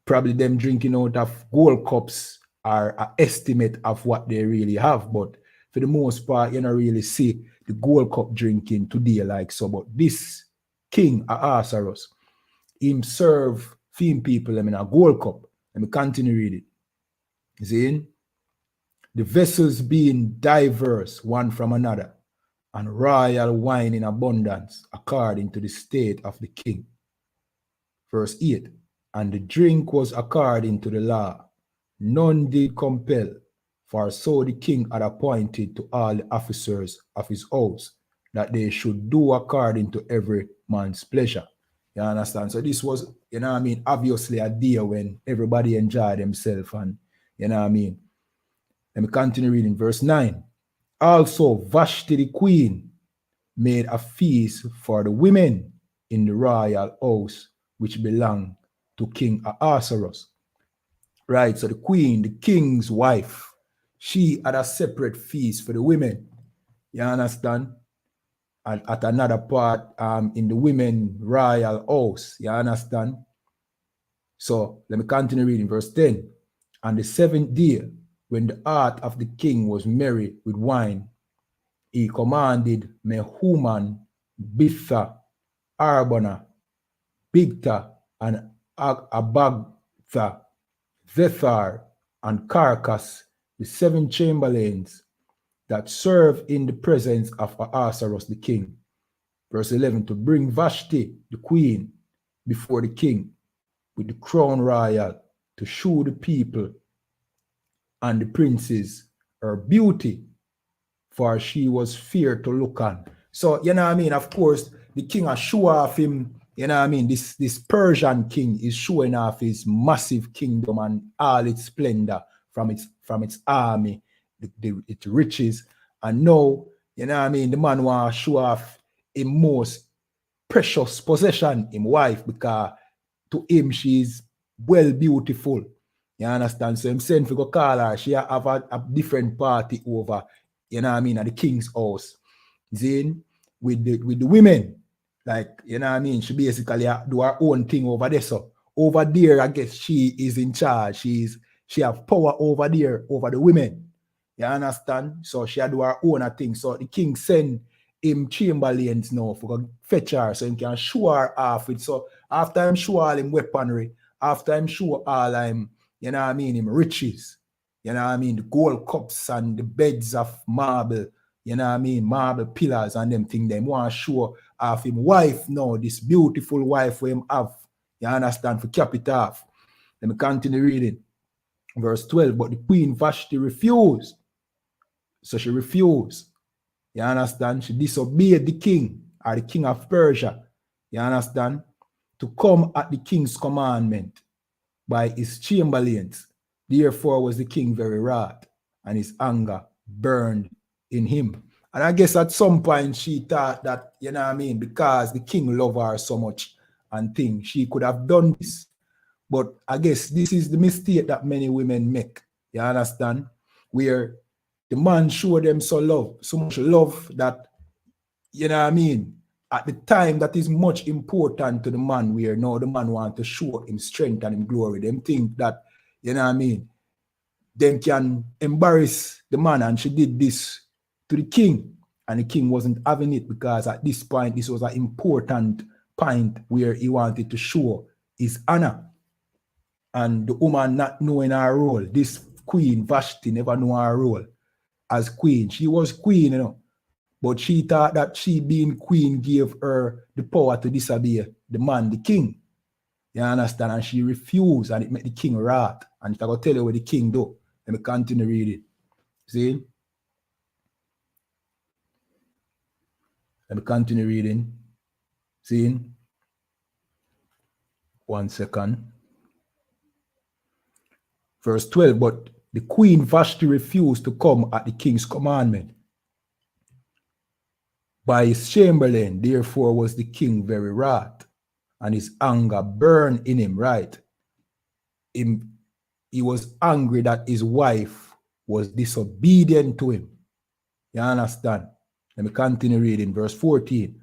probably them drinking out of gold cups are an estimate of what they really have. But for the most part, you don't really see the gold cup drinking today like so. But this King Ahasuerus, him serve theme people in a gold cup. Let me continue reading. See? The vessels being diverse one from another, and royal wine in abundance, according to the state of the king. Verse 8, and the drink was according to the law. None did compel, for so the king had appointed to all the officers of his house, that they should do according to every man's pleasure. You understand? So this was, you know what I mean, obviously a day when everybody enjoyed themselves, and, you know what I mean. Let me continue reading verse 9. Also, Vashti the queen made a feast for the women in the royal house, which belonged to King Ahasuerus. Right, so the queen, the king's wife, she had a separate feast for the women. You understand? At another part in the women royal house. You understand? So let me continue reading verse 10. On the 7th day, when the heart of the king was merry with wine, he commanded Mehuman, Bitha, Arbona, Bigtha, and Abagtha, Zethar, and Carcass, the 7 chamberlains that serve in the presence of Ahasuerus the king. Verse 11, to bring Vashti, the queen, before the king with the crown royal, to show the people and the princes her beauty, for she was fair to look on. So, you know what I mean? Of course, the king has show off him, you know what I mean? This Persian king is showing off his massive kingdom and all its splendor from its army, its riches. And now, you know what I mean? The man wants to show off his most precious possession, his wife, because to him, she's well beautiful. You understand? So him send for go call her. She have a different party over, you know what I mean, at the king's house. Then with the women, like, you know what I mean, she basically do her own thing over there. So over there, I guess she is in charge. She have power over there over the women. You understand? So she do her own thing. So the king send him chamberlains now for fetch her so he can show her off it. So after him show all him weaponry, after him show all him, you know what I mean, him riches, you know what I mean, the gold cups and the beds of marble, you know what I mean, marble pillars and them thing, them want to show of him wife now, this beautiful wife we him have. You understand? For cap it off. Let me continue reading. Verse 12. But the queen Vashti refused. So she refused. You understand? She disobeyed the king, or the king of Persia. You understand? To come at the king's commandment by his chamberlains. Therefore was the king very wrath, and his anger burned in him. And I guess at some point she thought that, you know what I mean, because the king loved her so much and things, she could have done this. But I guess this is the mistake that many women make. You understand? Where the man showed them so much love that, you know what I mean, at the time that is much important to the man, where now the man want to show him strength and him glory. Them think that, you know what I mean, them can embarrass the man, and she did this to the king, and the king wasn't having it, because at this point, this was an important point where he wanted to show his honor. And the woman not knowing her role, this queen Vashti never knew her role as queen. She was queen, you know, but she thought that she being queen gave her the power to disobey the man, the king. You understand? And she refused, and it made the king wrath. And if I go tell you what the king do, let me continue reading. See? Let me continue reading. See? 1 second. Verse 12, but the queen Vashti refused to come at the king's commandment by his chamberlain. Therefore was the king very wrath, and his anger burned in him, right? He was angry that his wife was disobedient to him. You understand? Let me continue reading. Verse 14.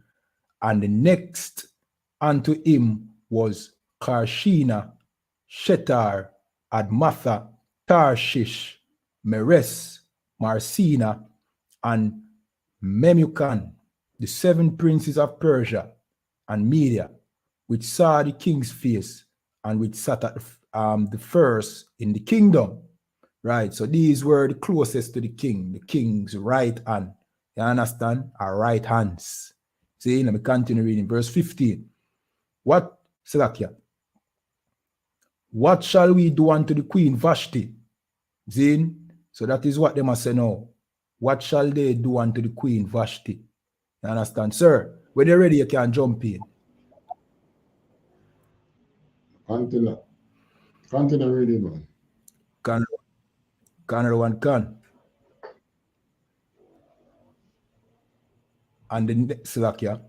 And the next unto him was Karshina, Shetar, Admatha, Tarshish, Meres, Marsina, and Memucan, the 7 princes of Persia and Media, which saw the king's face, and which sat at the first in the kingdom. Right, so these were the closest to the king's right hand. You understand? Our right hands. See, let me continue reading. Verse 15. What, Salakia? What shall we do unto the queen Vashti? Zin. So that is what they must say now. What shall they do unto the queen Vashti? You understand, sir? When you're ready, you can jump in. Continue reading, man. Can everyone can? And the next Salakia.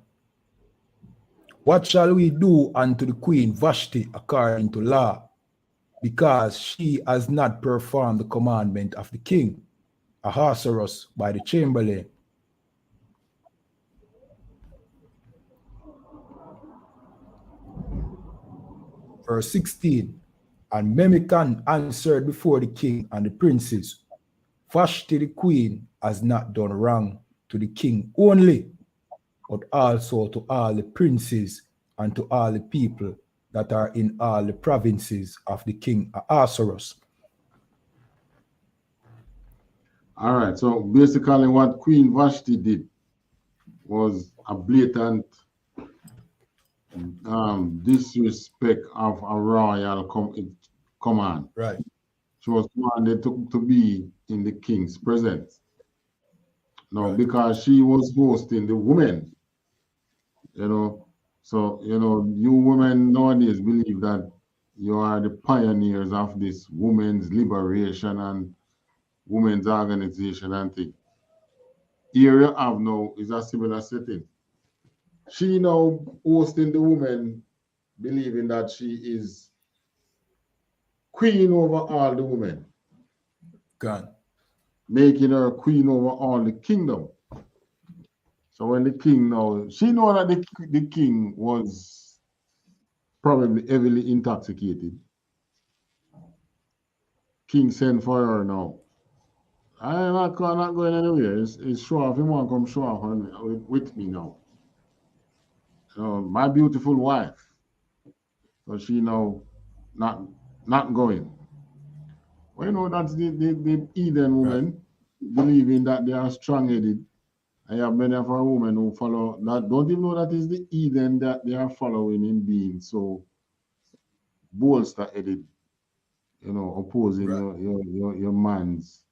What shall we do unto the queen Vashti according to law? Because she has not performed the commandment of the king, Ahasuerus, by the chamberlain. Verse 16. And Memucan answered before the king and the princes, Vashti the queen has not done wrong to the king only, but also to all the princes and to all the people that are in all the provinces of the king Ahasuerus. All right, so basically what Queen Vashti did was a blatant disrespect of a royal command. Right. She was commanded to be in the king's presence. Now, right, because she was hosting the women, you know, so, you know, you women nowadays believe that you are the pioneers of this women's liberation and women's organization and thing. Here you have now is a similar setting. She now hosting the women, believing that she is queen over all the women. God. Making her queen over all the kingdom. So when the king now, she know that the king was probably heavily intoxicated. King sent for her now. I'm not going anywhere. It's show off. He want to come show off with me now. My beautiful wife. So she now not going. Well, you know, that's the Eden women, right, believing that they are strong-headed I have many of our women who follow that, don't even know that is the Eden that they are following in being so bolster-headed, opposing your man's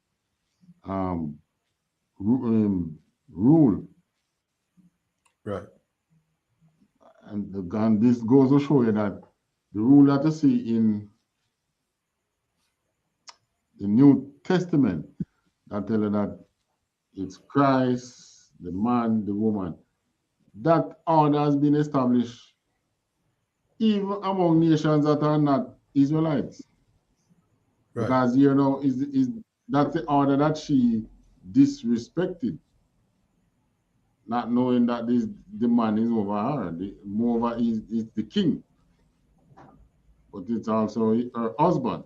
rule. Right. And this goes to show you that the rule that you see in the New Testament that tell you that it's Christ, the man, the woman. That order has been established even among nations that are not Israelites. Right. Because that's the order that she disrespected, not knowing that the man is over her. Moreover, is the king, but it's also her husband.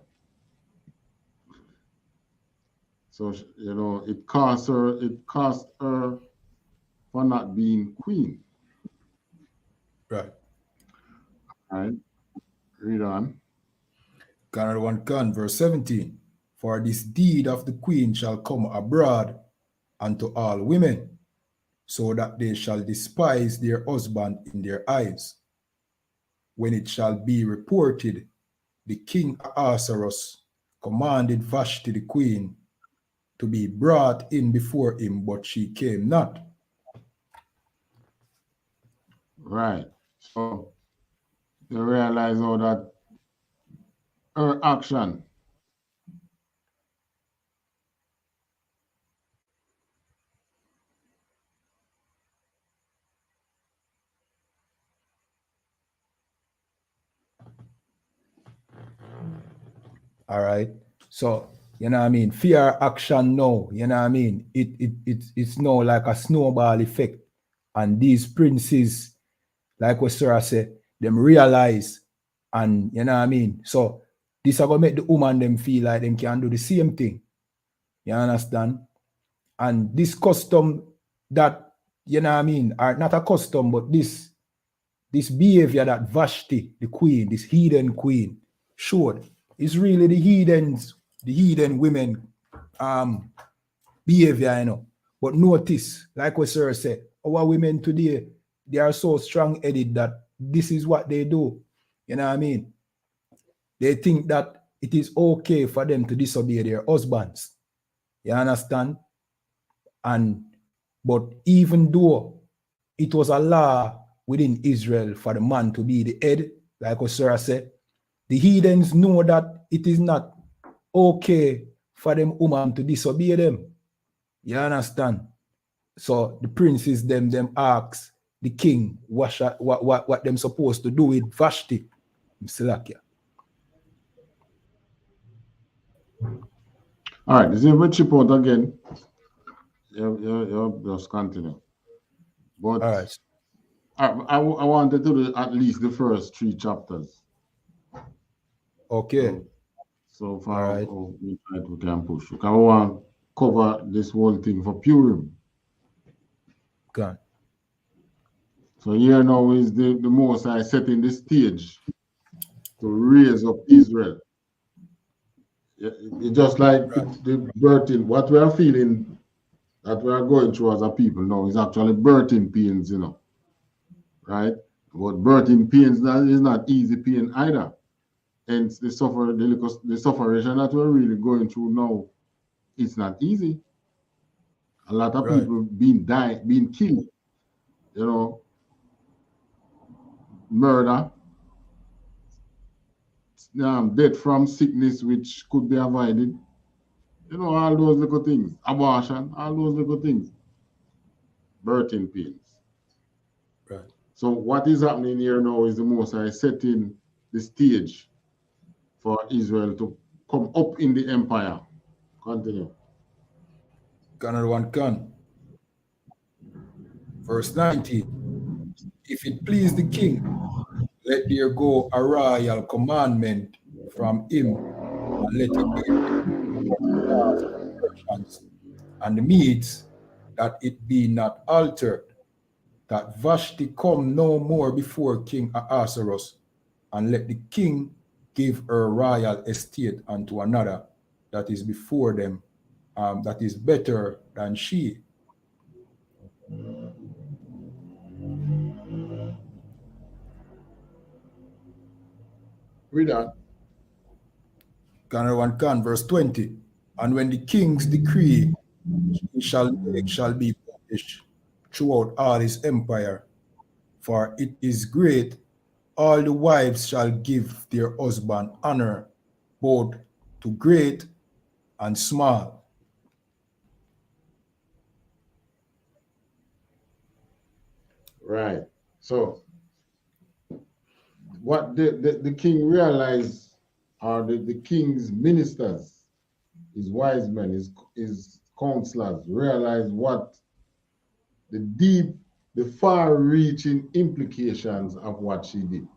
So it cost her for not being queen. Right. All right. Read on. Another one, verse 17. For this deed of the queen shall come abroad unto all women, so that they shall despise their husband in their eyes. When it shall be reported, the king Ahasuerus commanded Vashti the queen to be brought in before him, but she came not. Right. So you realize how that her action All right. So, fear action now, it's now like a snowball effect. And these princes, like what Sarah said, them realize, and So this are gonna make the woman them feel like them can do the same thing. You understand? And this custom that, are not a custom, but this behavior that Vashti, the queen, this heathen queen, showed, is really the heathen women behavior, But notice, like what Sarah said, our women today, they are so strong-headed that this is what they do. They think that it is okay for them to disobey their husbands. You understand? But even though it was a law within Israel for the man to be the head, like what Sarah said, the heathens know that it is not okay for them woman to disobey them. You understand? So the princes them ask the king what them supposed to do with Vashti. All right, this is a chip out again. You just continue. But all right. I wanted to do at least the first 3 chapters. Okay. So far, right. We can push. I want to cover this whole thing for Purim. Okay. So here now is the Most High setting the stage to raise up Israel. It's just like the birthing, what we are feeling that we are going through as a people now is actually birthing pains, right? But birthing pains is not easy pain either. Hence the suffering that we're really going through now, it's not easy. A lot of people being killed, murder, death from sickness which could be avoided. All those little things, abortion, all those little things, birthing pains. Right. So what is happening here now is the Most High setting the stage for Israel to come up in the empire. Continue. Another one can. Verse 19. If it please the king, let there go a royal commandment from him, and let it be and the meats, that it be not altered, that Vashti come no more before King Ahasuerus, and let the king give her royal estate unto another that is before them, that is better than she. Read on. Canada 1 Con, verse 20. And when the king's decree he shall make shall be published throughout all his empire, for it is great, all the wives shall give their husband honor, both to great and small. Right. So what the king realized, or the king's ministers, his wise men, his counselors realized what the far-reaching implications of what she did.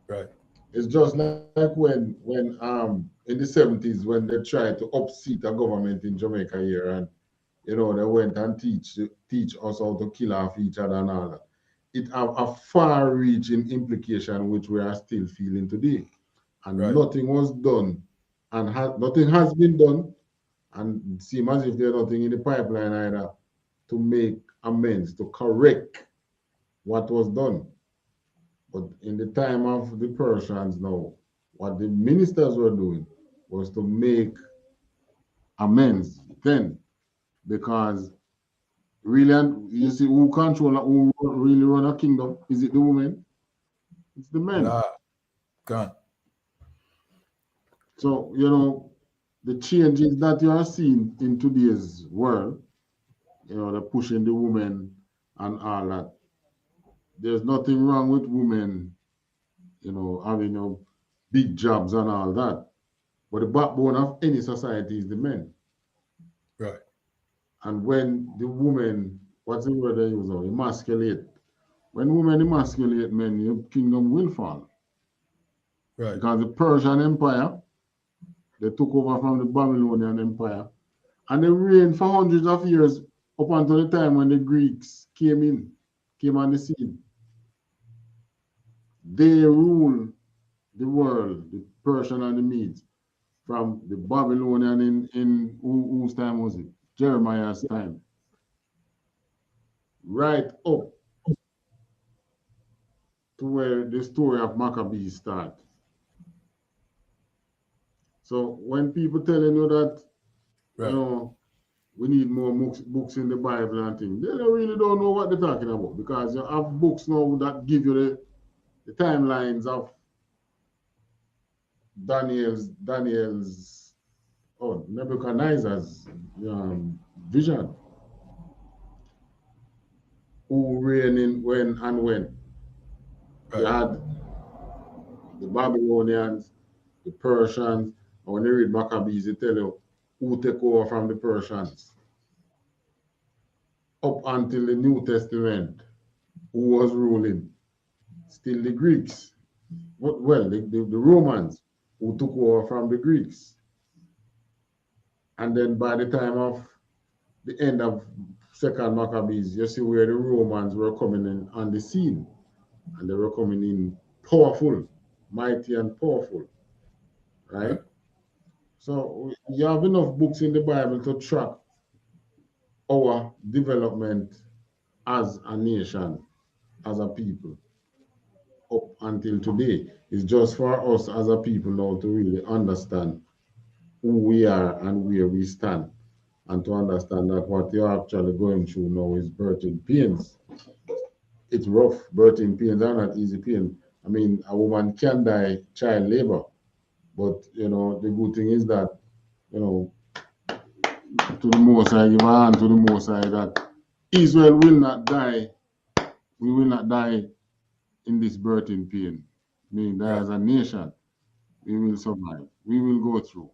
Right. It's just like when in the 70s when they tried to upseat a government in Jamaica here, and they went and teach us how to kill off each other and all that. It have a far-reaching implication which we are still feeling today, and Right. nothing was done, and nothing has been done, and it seems as if there's nothing in the pipeline either to make amends, to correct what was done. But in the time of the Persians now, what the ministers were doing was to make amends then, because really, you see, who really run a kingdom? Is it the women? It's the men. Gone. So, the changes that you are seeing in today's world, they're pushing the women and all that. There's nothing wrong with women, having big jobs and all that. But the backbone of any society is the men. Right. And when the women, what's the word they use now? Emasculate. When women emasculate men, your kingdom will fall. Right. Because the Persian Empire, they took over from the Babylonian Empire, and they reigned for hundreds of years up until the time when the Greeks came on the scene. They ruled the world, the Persian and the Medes, from the Babylonian in whose time was it? Jeremiah's time. Right up to where the story of Maccabees starts. So when people telling you that, Right. we need more books in the Bible and things, they really don't know what they're talking about, because you have books now that give you the timelines of Nebuchadnezzar's vision. Who reigning when and when. Right. You had the Babylonians, the Persians, and when you read Maccabees, they tell you who take over from the Persians. Up until the New Testament, who was ruling? Still the Greeks. Well, the Romans, who took over from the Greeks. And then by the time of the end of Second Maccabees, you see where the Romans were coming in on the scene. And they were coming in powerful, mighty and powerful. Right? So you have enough books in the Bible to track our development as a nation, as a people, up until today. It's just for us as a people now to really understand who we are and where we stand, and to understand that what you're actually going through now is birthing pains. It's rough. Birthing pains are not easy pain. I mean, a woman can die child labor, but the good thing is that to the Most High, give a hand to the Most High that Israel will not die. We will not die in this birthing pain. I mean, that as a nation, we will survive. We will go through.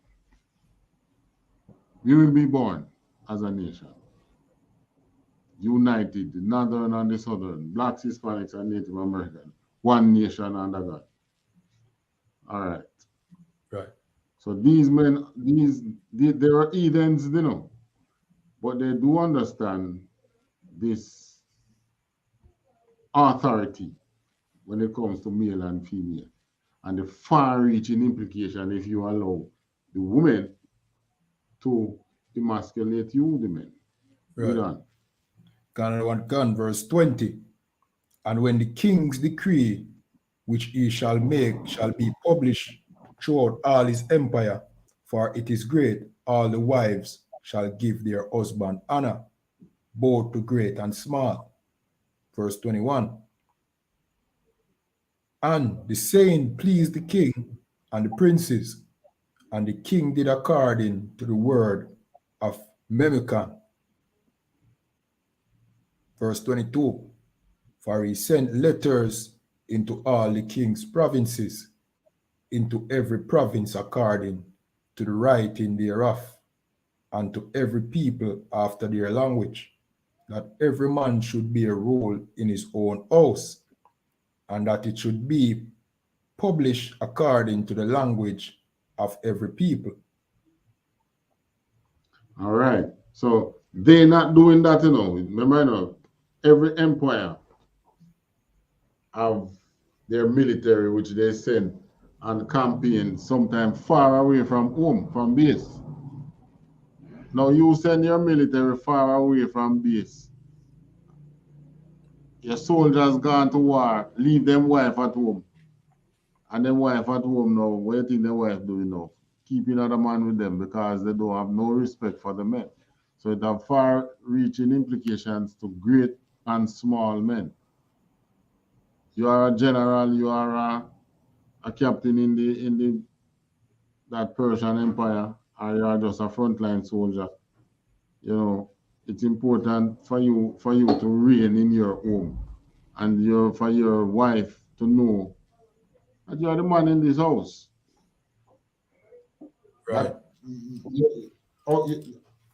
We will be born as a nation. United, the northern and the southern, blacks, Hispanics, and Native American. One nation under God. All right. Right. So these men, they are heathens, but they do understand this authority when it comes to male and female, and the far-reaching implication if you allow the women to emasculate you, the men. Right. Canada 1 Gun, verse 20. And when the king's decree which he shall make shall be published throughout all his empire, for it is great. All the wives shall give their husband honor, both to great and small. Verse 21. And the saying pleased the king and the princes, and the king did according to the word of Memucan. Verse 22. For he sent letters into all the king's provinces, into every province according to the writing thereof, and to every people after their language, that every man should be a rule in his own house, and that it should be published according to the language of every people. All right. So they're not doing that, you know. Remember, you know, every empire have their military, which they send on campaign sometimes far away from home, from base. Now you send your military far away from base. Your soldiers gone to war, leave them wife at home. And them wife at home now, what do you think the wife doing now? Keeping other man with them because they don't have no respect for the men. So it have far-reaching implications to great and small men. You are a general, you are a captain in the that Persian Empire, or you are just a frontline soldier. You know, it's important for you to reign in your home, and for your wife to know that you are the man in this house. Right.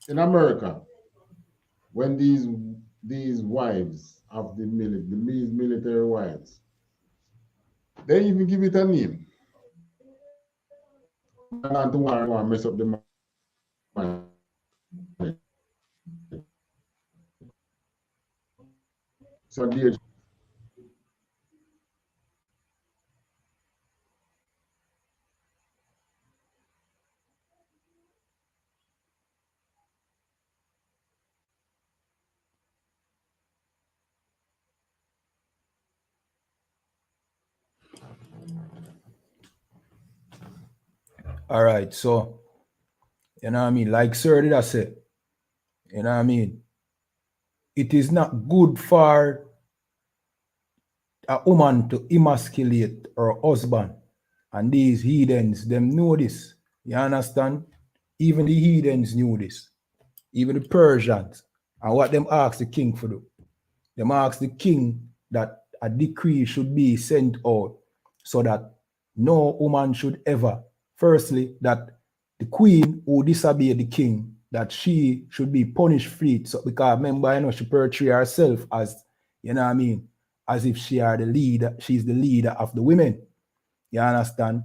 In America, when these wives of these military wives, they even give it a name. Not to want to mess up the mind. So dear. All right. So, you know what I mean? Like Sir did I say, you know what I mean? It is not good for a woman to emasculate her husband. And these heathens, them know this. You understand? Even the heathens knew this. Even the Persians. And what them asked the king for do? Them asked the king that a decree should be sent out so that no woman should ever, firstly, that the queen who disobeyed the king, that she should be punished for it. So, because remember, you know, she portrayed herself as, you know what I mean, as if she are the leader, she's the leader of the women. You understand?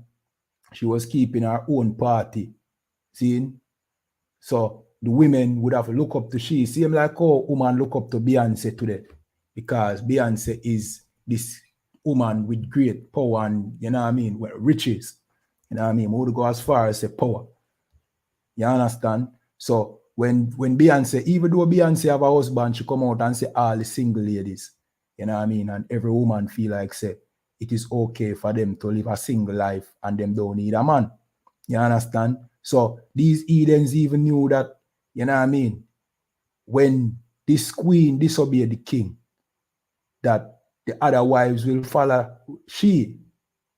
She was keeping her own party. See? So the women would have to look up to she. Same like how women look up to Beyonce today. Because Beyonce is this woman with great power and, you know what I mean, well, riches. You know what I mean? We would go as far as say power. You understand? So when Beyonce, even though Beyonce have a husband, she come out and say all the single ladies, you know what I mean? And every woman feel like say it is okay for them to live a single life and them don't need a man. You understand? So these Edens even knew that, you know what I mean, when this queen disobeyed the king, that the other wives will follow she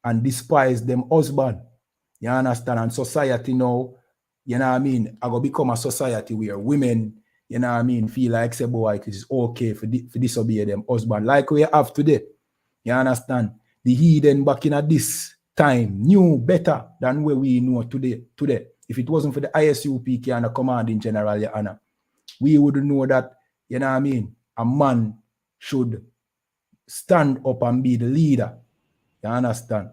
and despise them husband. You understand? And society now, you know what I mean, I go become a society where women, you know what I mean, feel like say, boy, it is okay for disobey them husband. Like we have today. You understand? The heathen back in at this time knew better than where we know today. If it wasn't for the I.S.U.P.K and the commanding general, YAHANNA, we would know that, you know what I mean, a man should stand up and be the leader. You understand?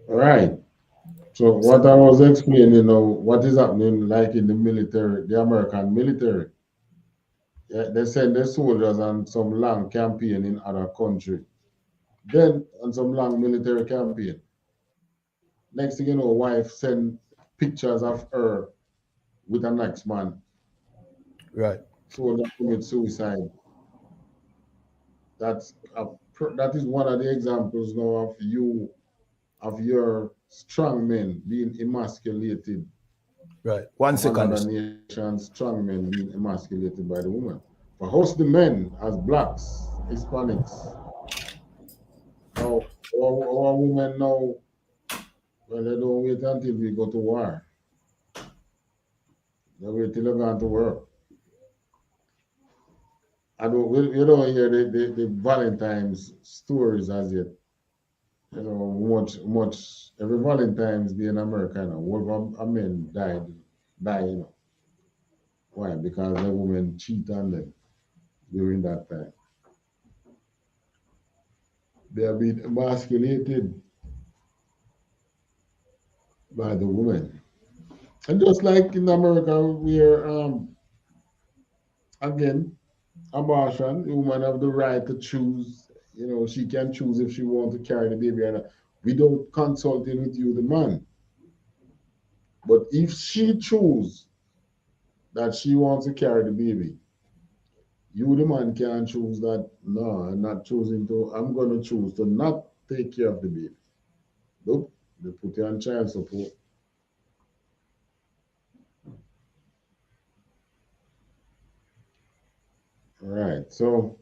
Right. So what I was explaining, you know, what is happening like in the military, the American military. Yeah, they send their soldiers on some long campaign in other country. Then on some long military campaign. Next thing you know, wife send pictures of her with the next man. Right. Soldier commit suicide. that is one of the examples now of your strong men being emasculated. Right. 1 Of second. another nation's strong men being emasculated by the woman. For us, the men, as blacks, Hispanics, now our women now, well, they don't wait until we go to war. They wait till they go to work. You don't hear the Valentine's stories as yet. You know, much every Valentine's Day in America, you know, what a men die, you know. Why? Because the women cheat on them during that time. They are being emasculated by the women. And just like in America, where again, abortion, the woman have the right to choose. You know, she can choose if she wants to carry the baby or not, without consulting with you, the man. But if she choose that she wants to carry the baby, you, the man, can choose that. No, I'm not choosing to. I'm going to choose to not take care of the baby. Nope, they put you on child support. All right, so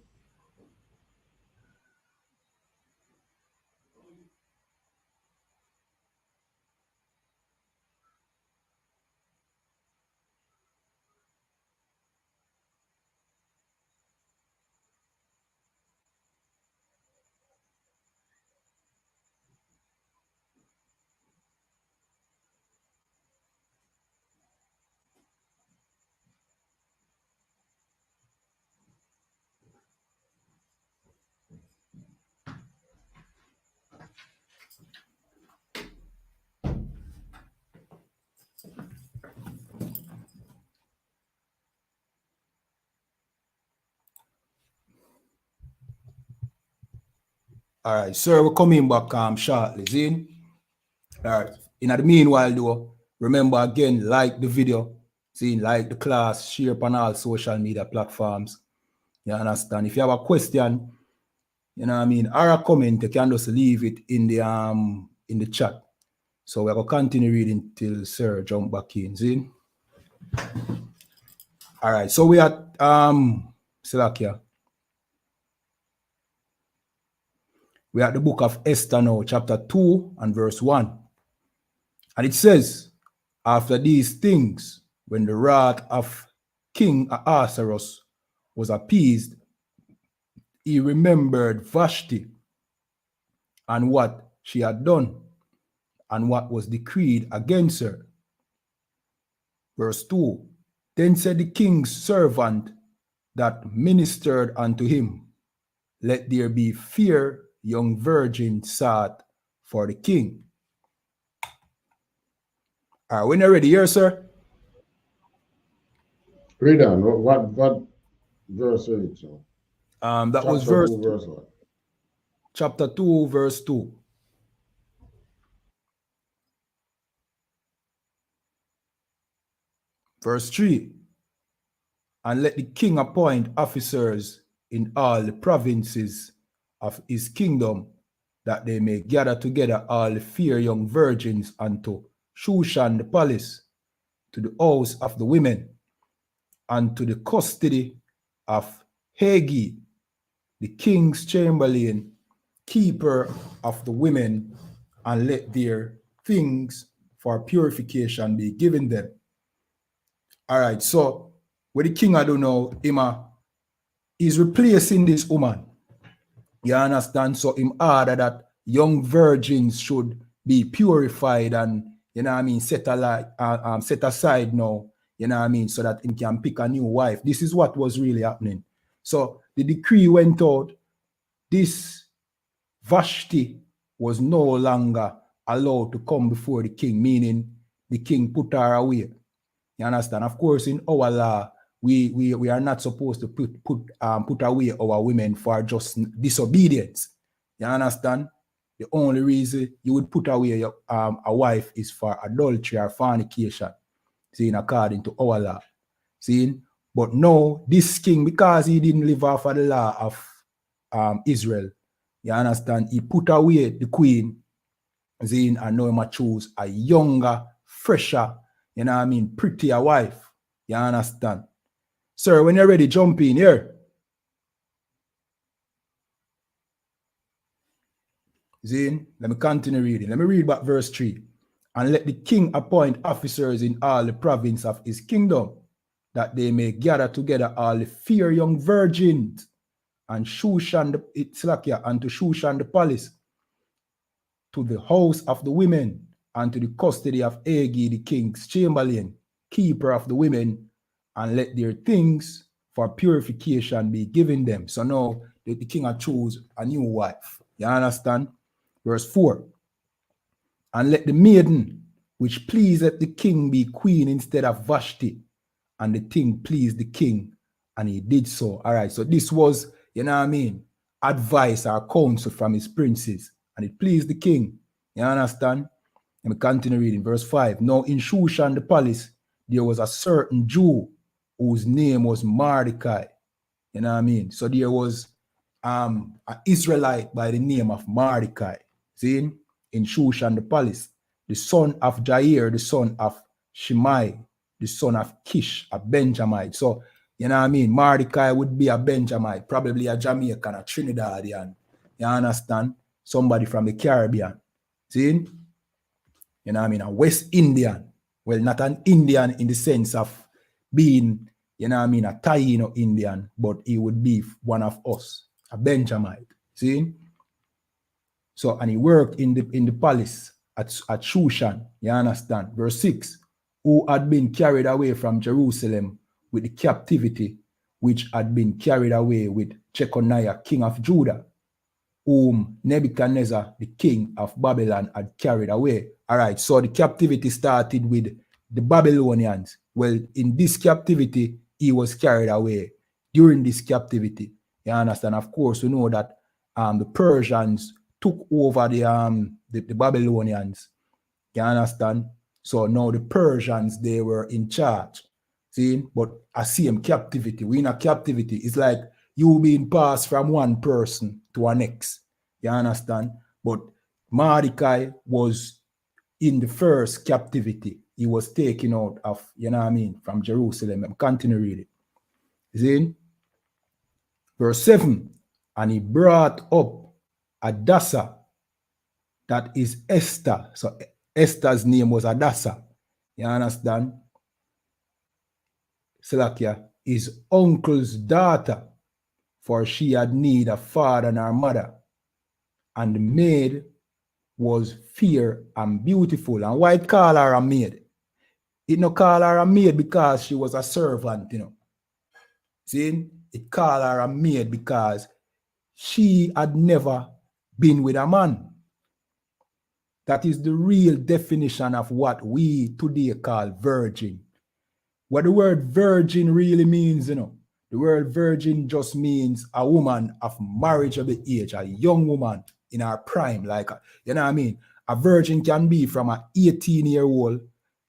All right, sir, we're coming back shortly. See? All right. In the meanwhile, though, remember again, like the video, see, like the class, share on all social media platforms. You understand? If you have a question, you know what I mean, or a comment, you can just leave it in the chat. So we're gonna continue reading till Sir jump back in. See? All right, so we are Salakia. We are at the book of Esther now, chapter 2 and verse 1. And it says, after these things, when the wrath of King Ahasuerus was appeased, he remembered Vashti and what she had done and what was decreed against her. Verse 2, then said the king's servant that ministered unto him, let there be fair young virgin sought for the king. All right, when you're ready here, sir. read on. What verse are it? So? That Chapter was verse 2, verse what? Chapter 2, verse 2. Verse 3. And let the king appoint officers in all the provinces of his kingdom, that they may gather together all the fair young virgins unto Shushan the palace, to the house of the women, and to the custody of Hagi, the king's chamberlain, keeper of the women, and let their things for purification be given them. All right, so what the king I don't know, is replacing this woman. You understand? So in order that young virgins should be purified and, you know what I mean, set aside now, you know what I mean, so that he can pick a new wife. This is what was really happening. So the decree went out. This Vashti was no longer allowed to come before the king, meaning the king put her away. You understand? Of course, in our law, we are not supposed to put away our women for just disobedience. You understand? The only reason you would put away a wife is for adultery or fornication, seeing according to our law. Seeing? But no, this king, because he didn't live off of the law Israel. You understand? He put away the queen, and now he choose a younger, fresher, you know what I mean, prettier wife. You understand? Sir, when you're ready, jump in here. Zine, let me continue reading. Let me read back verse 3. And let the king appoint officers in all the province of his kingdom, that they may gather together all the fair young virgins, and Shushan and to Shushan the palace, to the house of the women, and to the custody of Agi the king's chamberlain, keeper of the women, and let their things for purification be given them. So now the king will choose a new wife. You understand? Verse 4. And let the maiden which pleaseth the king be queen instead of Vashti. And the thing pleased the king, and he did so. All right, so this was, you know what I mean, advice or counsel from his princes, and it pleased the king. You understand? Let me continue reading. Verse 5. Now in Shushan the palace, there was a certain Jew whose name was Mordecai. You know what I mean? So there was an Israelite by the name of Mordecai. See? In Shushan the palace, the son of Jair, the son of Shimei, the son of Kish, a Benjamite. So, you know what I mean? Mordecai would be a Benjamite, probably a Jamaican, a Trinidadian. You understand? Somebody from the Caribbean. See? You know what I mean? A West Indian. Well, not an Indian in the sense of being, you know what I mean, a Taino Indian, but he would be one of us, a Benjamite. See? So, and he worked in the palace at Shushan, you understand? Verse 6, who had been carried away from Jerusalem with the captivity, which had been carried away with Jeconiah, king of Judah, whom Nebuchadnezzar, the king of Babylon, had carried away. All right, so the captivity started with the Babylonians. Well, in this captivity, he was carried away. During this captivity, you understand? Of course, we know that the Persians took over the Babylonians. You understand? So now the Persians, they were in charge. See? But I see them captivity. We in a captivity. It's like you being passed from one person to an next. You understand? But Mordecai was in the first captivity. He was taken out of, you know what I mean, from Jerusalem. I'm continuing reading. See? Verse 7, and he brought up Adassa, that is Esther. So Esther's name was Adassa. You understand? Salakia, his uncle's daughter, for she had need of father and her mother. And the maid was fair and beautiful. And why it call her a maid? It no call her a maid because she was a servant, you know. See? It call her a maid because she had never been with a man. That is the real definition of what we today call virgin. What the word virgin really means, you know, the word virgin just means a woman of marriageable age, a young woman in her prime, like, you know what I mean? A virgin can be from an 18-year-old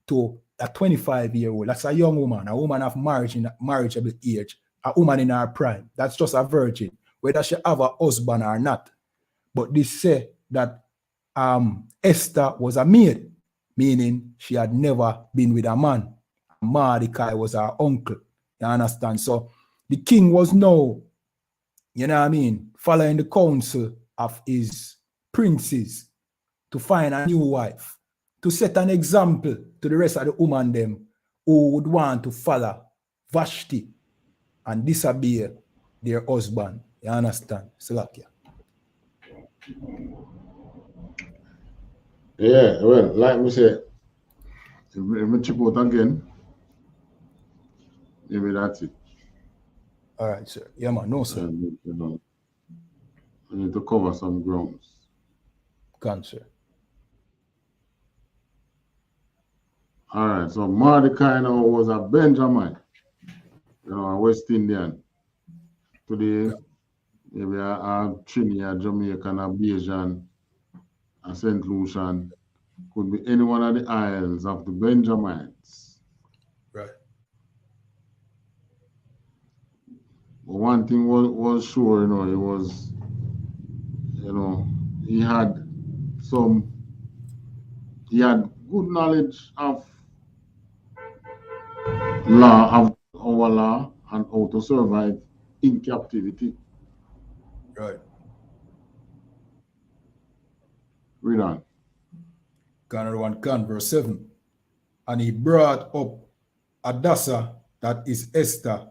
to a 25-year-old. That's a young woman, a woman of marriageable age, a woman in her prime. That's just a virgin, whether she have a husband or not. But this say that Esther was a maid, meaning she had never been with a man. Mordecai was her uncle. You understand? So the king was now, you know what I mean, following the counsel of his princes to find a new wife, to set an example to the rest of the women them who would want to follow Vashti and disobey their husband. You understand? Salakia. Yeah, well, like we said, if we chip out again, maybe that's it. All right, sir. Yeah, man. No, sir. You know, we need to cover some grounds. Cancer. All right, so Mordecai now was a Benjamin, you know, a West Indian. Today, maybe a Trinidad, Jamaican, a Bajan, a St. Lucian, could be any one of the isles of the Benjamites. Right. But one thing was sure, you know, it was, you know, he had some, he had good knowledge of law, of our law, and how to survive in captivity. Right. Read on. Canada 1 Can, verse 7. And he brought up Adassa, that is Esther,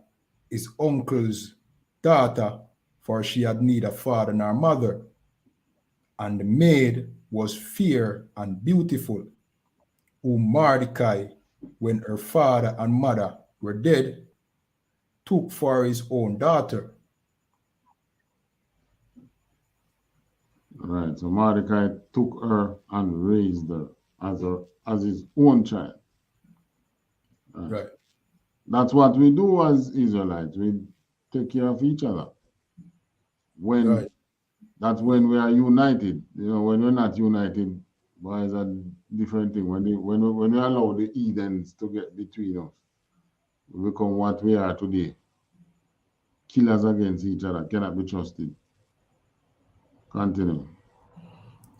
his uncle's daughter, for she had neither father nor mother. And the maid was fair and beautiful, whom Mordecai, when her father and mother were dead, took for his own daughter. All right. So Mordecai took her and raised her as his own child. Right. That's what we do as Israelites. We take care of each other. Right. That's when we are united. You know, when we're not united, well, it's a different thing. When we allow the heathens to get between us, we become what we are today. Killers against each other, cannot be trusted. Continue.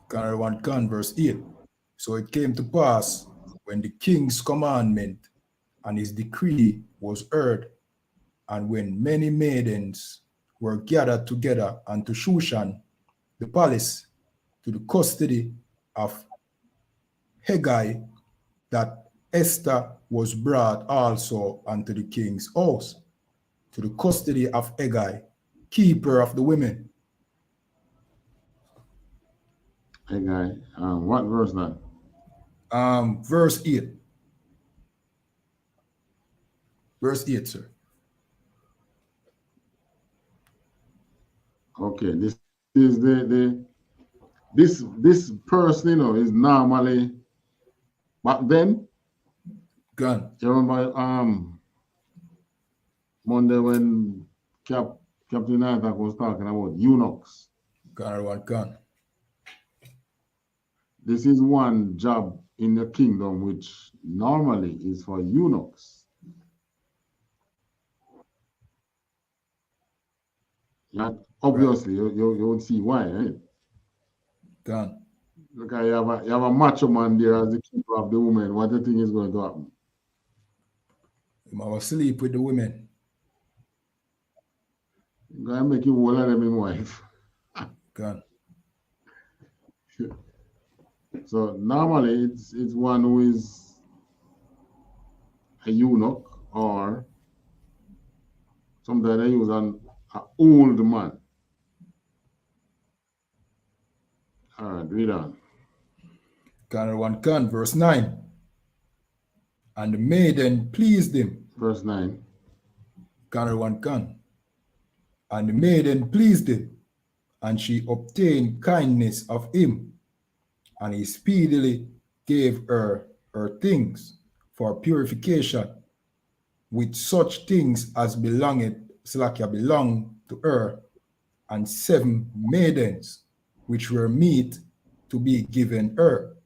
Canada 1 Can, verse 8. So it came to pass, when the king's commandment and his decree was heard, and when many maidens were gathered together unto Shushan, the palace, to the custody of Hegai, that Esther was brought also unto the king's house, to the custody of Hegai, keeper of the women. Hey guy, what verse that? Verse 8. Verse 8, sir. Okay, this is this person, you know, is normally back then. Gun. You remember Monday when Captain Isaac was talking about eunuchs. Canada 1 Can. This is one job in the kingdom which normally is for eunuchs. Yeah, obviously, you would see why, right? Gun. Look, you have a macho man there as the keeper of the woman. What do you think is going to happen? Him have sleep with the women. Going to make you all of them his wife. Gun. So normally it's one who is a eunuch, or sometimes they use an old man. All right, read on. Canada 1 Can, verse 9. And the maiden pleased him. Verse 9. Canada 1 Can. And the maiden pleased him, and she obtained kindness of him, and he speedily gave her things for purification, with such things as belonged to her, and 7 maidens, which were meet to be given her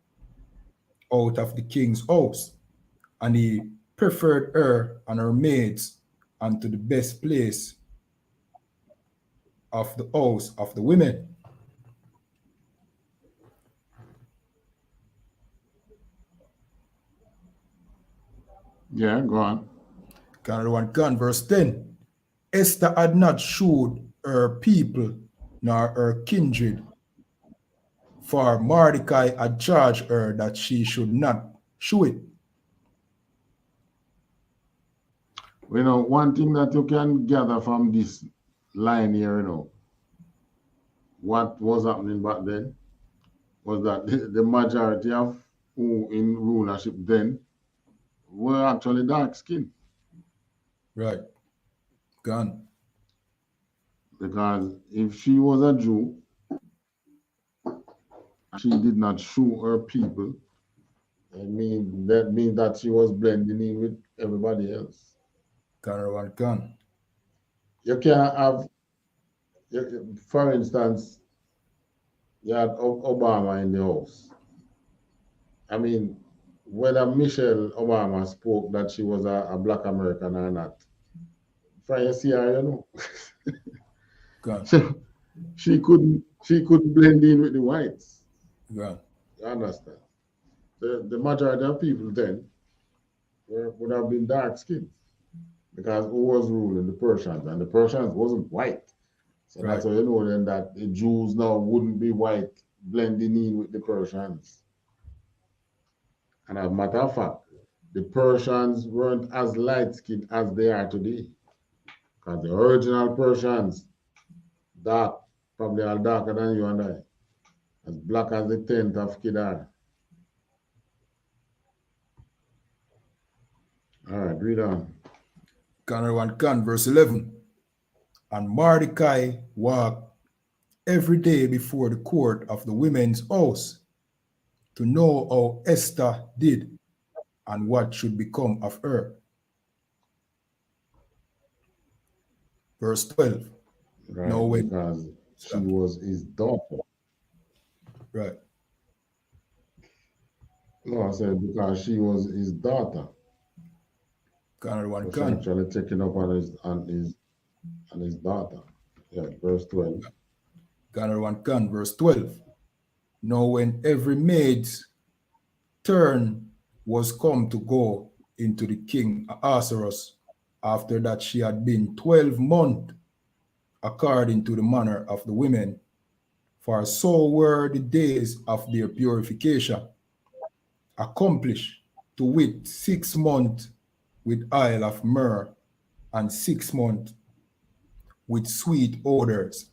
out of the king's house. And he preferred her and her maids unto the best place of the house of the women. Yeah, go on. Canada 1 Can, verse 10. Esther had not shewed her people nor her kindred, for Mordecai had charged her that she should not shew it. You know, one thing that you can gather from this line here, you know, what was happening back then was that the majority of who in rulership then were actually dark skinned. Right. Gone. Because if she was a Jew, she did not show her people. I mean, that means that she was blending in with everybody else. Canada 1 Can. You can't have, for instance, you had Obama in the house. I mean, whether Michelle Obama spoke that she was a black American or not, from SCR, you know. Gone. So she couldn't blend in with the whites. Gone. You understand? The majority of people then would have been dark skinned because who was ruling? The Persians, and the Persians wasn't white. So Right. that's how you know then that the Jews now wouldn't be white blending in with the Persians. And as a matter of fact, the Persians weren't as light skinned as they are today. Because the original Persians, dark, probably all darker than you and I, as black as the tent of Kedar. All right, read on. Gunner 1 Gun, verse 11. And Mordecai walked every day before the court of the women's house to know how Esther did and what should become of her. Verse 12. Right, Now when because she was his daughter. right. No, I said because she was his daughter. Gunner 1 Was Gun. actually taken up on his daughter. Yeah, verse 12. Gunner 1 Gun, verse 12. Now when every maid's turn was come to go into the king Ahasuerus, after that she had been 12 months, according to the manner of the women, for so were the days of their purification, accomplished, to wit 6 months with oil of myrrh, and 6 months with sweet odors,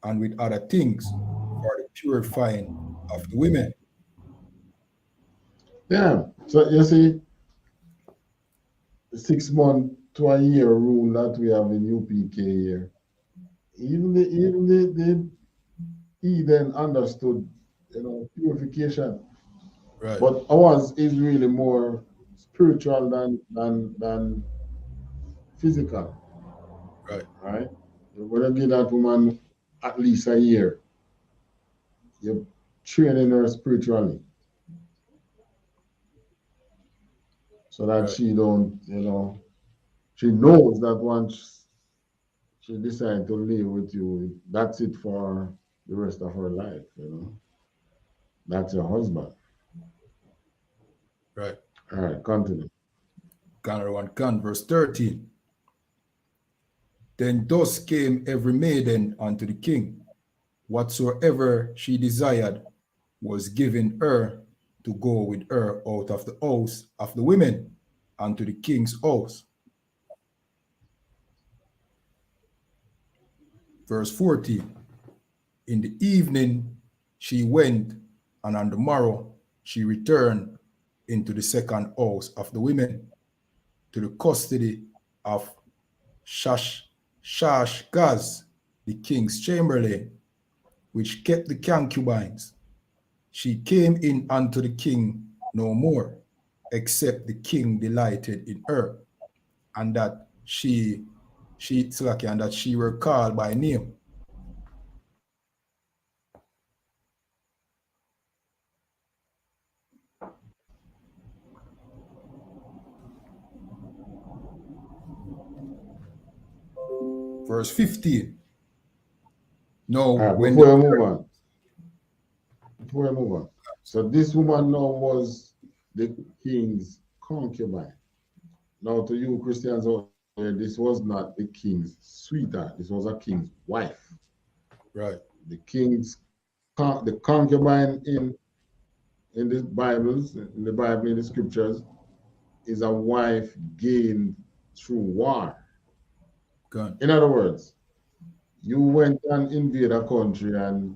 and with other things for the purifying of the women. Yeah, so you see, 6 month to a year rule that we have in UPK here. Even the Eden understood, purification. Right. But ours is really more spiritual than physical, Right. right? You're gonna give that woman at least a year. You're training her spiritually. So that Right. she don't, she knows that once she decides to live with you, that's it for the rest of her life, That's your husband. Right. All right, continue. Gunner 1 Gun, verse 13. Then thus came every maiden unto the king. Whatsoever she desired was given her to go with her out of the house of the women unto the king's house. Verse 14. In the evening she went, and on the morrow she returned into the second house of the women, to the custody of Shashgaz, the king's chamberlain, which kept the concubines. She came in unto the king no more, except the king delighted in her, and that she were called by name. Verse 15. Now, All right, when before we move on. So this woman now was the king's concubine. Now to you Christians out there, this was not the king's sweetheart. This was a king's wife. right, The the concubine in the Bibles, in the Bible, in the scriptures, is a wife gained through war. gun, In other words, you went and invade a country and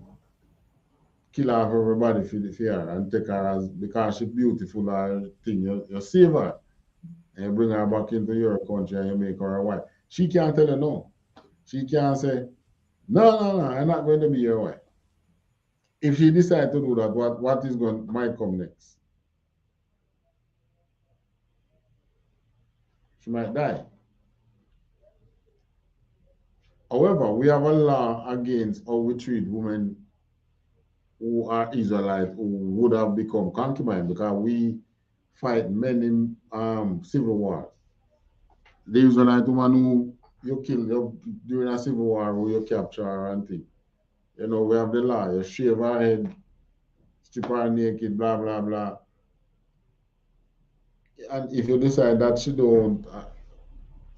kill off everybody for the fear and take her as because she's beautiful or thing. You save her and you bring her back into your country and you make her a wife. She can't tell you no. She can't say, no, I'm not going to be your wife. If she decides to do that, what is going might come next? She might die. However, we have a law against how we treat women who are Israelites who would have become concubines because we fight many civil wars. The Israelite woman who you kill you during a civil war where you capture her and thing. You know, we have the law. You shave her head, strip her naked, blah blah blah. And if you decide that you don't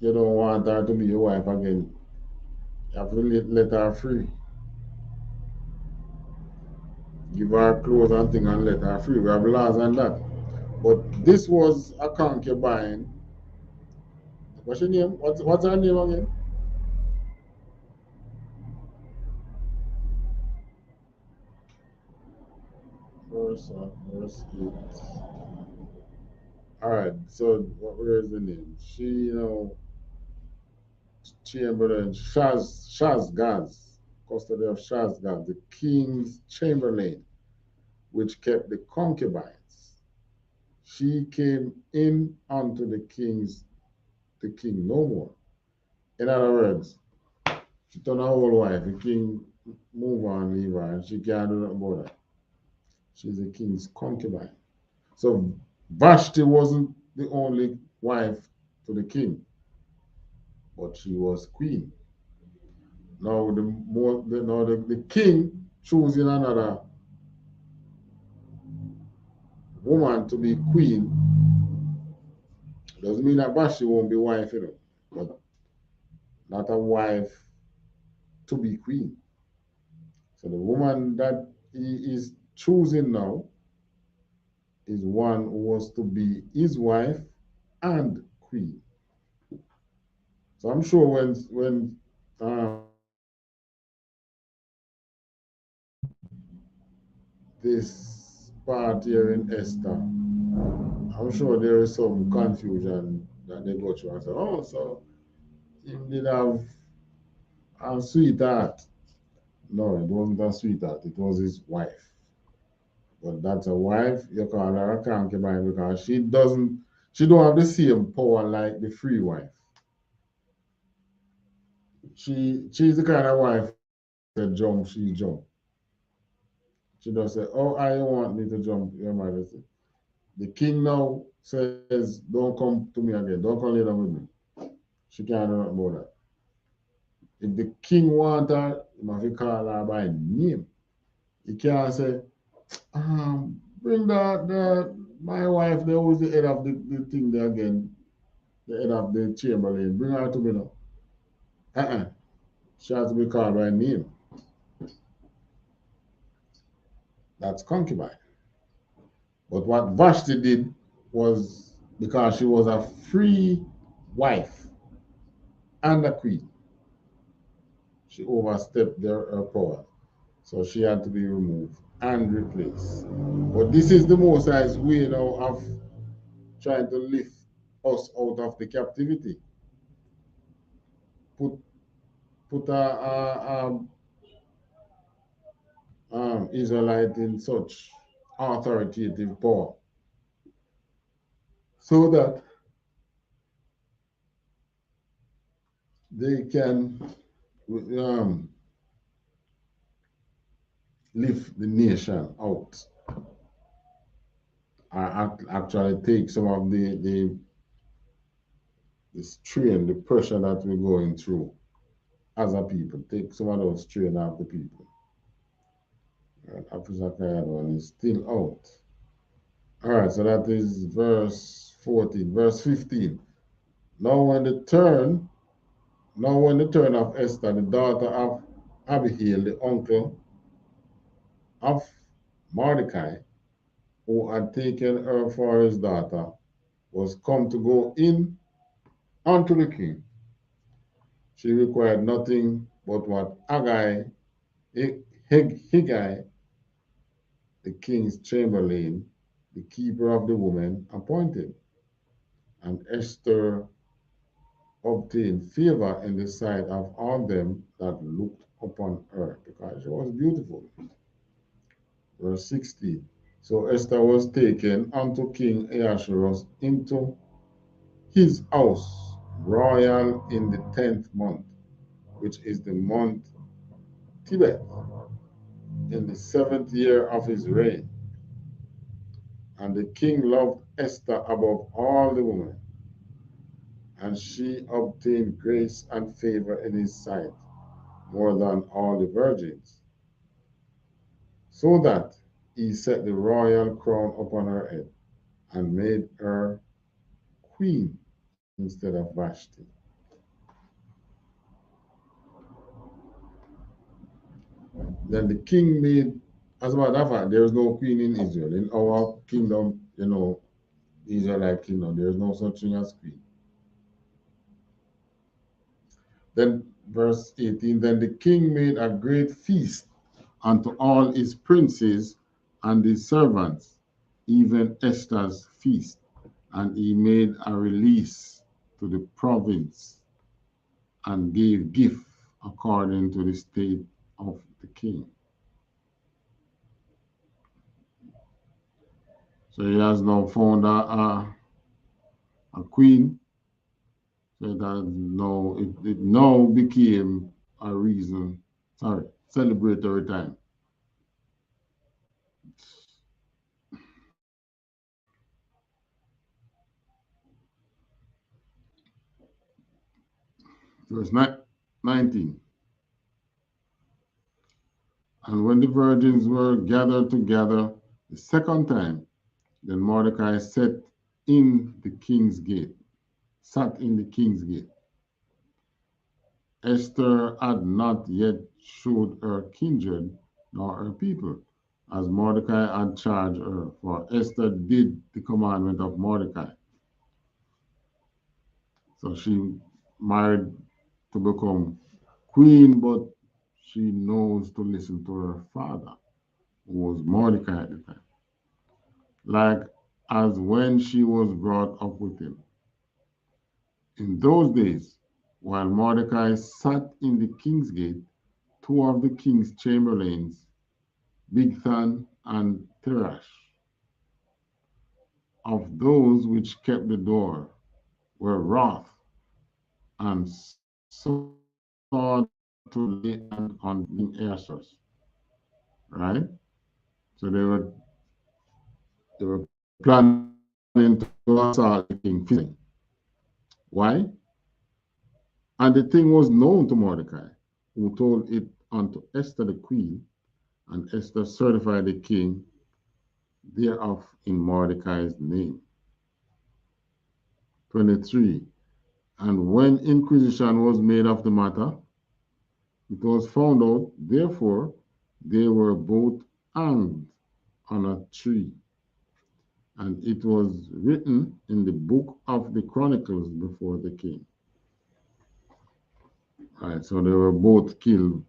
want her to be your wife again, you have to let her free. Give her clothes and things and let her free. We have laws on that. But this was a concubine. What's her name? What's her name again? Verse 8. All right. So where is the name? She, Chamberlain Shazgaz, custody of Shazgaz, the king's chamberlain, which kept the concubines. She came in unto the king no more. In other words, she turned her whole wife. The king move on, leave her, and she can't do nothing about that. She's the king's concubine. So Vashti wasn't the only wife to the king, but she was queen. Now the king choosing another woman to be queen doesn't mean that Vashti won't be wife, but not a wife to be queen. So the woman that he is choosing now is one who was to be his wife and queen. So I'm sure when this part here in Esther, I'm sure there is some confusion that they go through and say, oh, so he did have a sweetheart. No, it wasn't a sweetheart, it was his wife. But that's a wife, you call her a concubine because she don't have the same power like the free wife. She's the kind of wife that jump, she jump. She don't say, oh, I want me to jump, Your Majesty. The king now says, don't come to me again, don't come lay down with me. She can't do nothing about that. If the king want her, he must call her by name. He can't say, bring my wife there who's the head of the thing there again, the head of the chamberlain. Bring her to me now. Uh-uh. She has to be called by name. That's concubine. But what Vashti did was because she was a free wife and a queen, she overstepped her power. So she had to be removed and replaced. But this is the Most High's way now of trying to lift us out of the captivity. Put Israelite in such authoritative power so that they can lift the nation out or actually take some of the strain, the pressure that we're going through as a people, take some of those strain off the people. Apuzakaya one is still out. All right, so that is verse 14. Verse 15. Now when the turn of Esther, the daughter of Abihail, the uncle of Mordecai, who had taken her for his daughter, was come to go in unto the king, she required nothing but what Haggai, the king's chamberlain, the keeper of the women, appointed. And Esther obtained favor in the sight of all them that looked upon her, because she was beautiful. Verse 16. So Esther was taken unto King Ahasuerus into his house, royal in the 10th month, which is the month Tibet, in the 7th year of his reign. And the king loved Esther above all the women, and she obtained grace and favor in his sight more than all the virgins, so that he set the royal crown upon her head and made her queen instead of Vashti. Then the king made, as a matter of fact, there is no queen in Israel. In our kingdom, Israelite kingdom, there is no such thing as queen. Then verse 18, then the king made a great feast unto all his princes and his servants, even Esther's feast. And he made a release to the province and gave gift according to the state of the king. So he has now found a queen. So it now became a reason, celebratory time. Verse 19. And when the virgins were gathered together the second time, then Mordecai sat in the king's gate. Esther had not yet showed her kindred nor her people, as Mordecai had charged her, for Esther did the commandment of Mordecai. So she married to become queen, but she knows to listen to her father, who was Mordecai at the time, like as when she was brought up with him. In those days, while Mordecai sat in the king's gate, two of the king's chamberlains, Bigthan and Teresh, of those which kept the door, were wroth and sought to lay hand on King Ahasuerus. Right? So they were planning to assault the king physically. Why? And the thing was known to Mordecai, who told it unto Esther the queen, and Esther certified the king thereof in Mordecai's name. 23. And when inquisition was made of the matter, it was found out, therefore, they were both hanged on a tree. And it was written in the book of the Chronicles before the king. Right, so they were both killed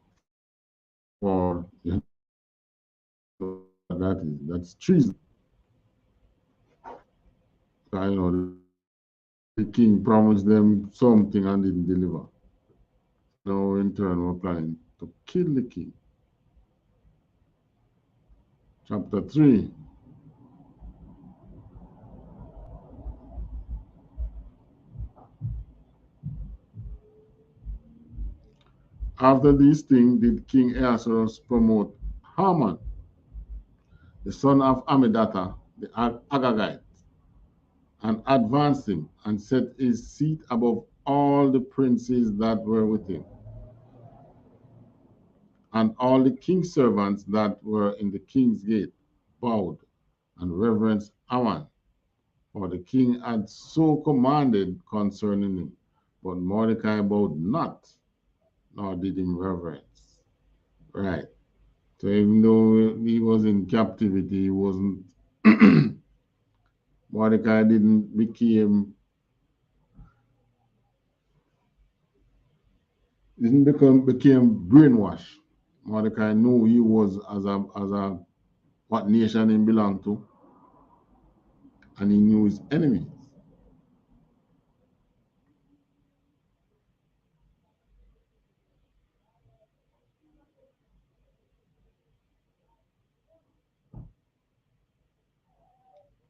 for that's treason. The king promised them something and didn't deliver. Now in turn were planning to kill the king. Chapter 3. After these things did King Ahasuerus promote Haman, the son of Ammedatha, the Agagite, and advanced him, and set his seat above all the princes that were with him. And all the king's servants that were in the king's gate bowed and reverenced Haman, for the king had so commanded concerning him. But Mordecai bowed not, nor did him reverence. Right. So even though he was in captivity, he wasn't Mordecai became brainwashed. Mordecai knew he was as a what nation he belonged to, and he knew his enemies.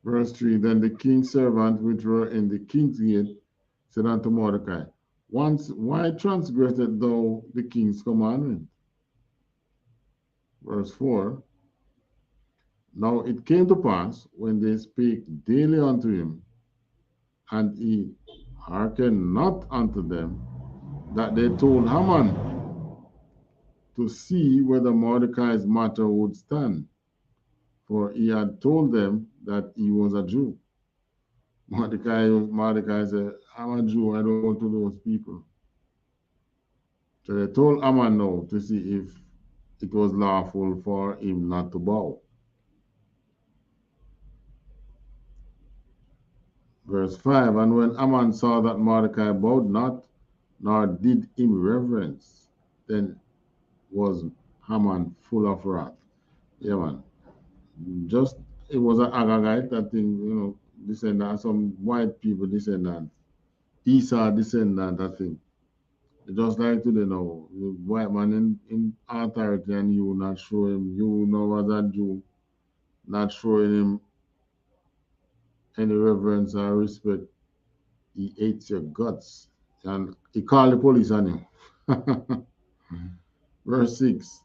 Verse 3, then the king's servants which were in the king's gate said unto Mordecai, once, why transgressed thou the king's commandment? Verse 4, now it came to pass, when they spake daily unto him, and he hearken not unto them, that they told Haman to see whether Mordecai's matter would stand, for he had told them that he was a Jew. Mordecai said, I'm a Jew, I don't go to those people. So they told Haman now to see if it was lawful for him not to bow. Verse 5, and when Haman saw that Mordecai bowed not, nor did him reverence, then was Haman full of wrath. Yeah, man. Just, it was an Agagite, that thing, descendant, some white people descendant, Esau descendant, I think. Just like today now, the white man in authority and you not show him, you know as a Jew, not showing him any reverence or respect, he hates your guts. And he called the police on him. Verse 6.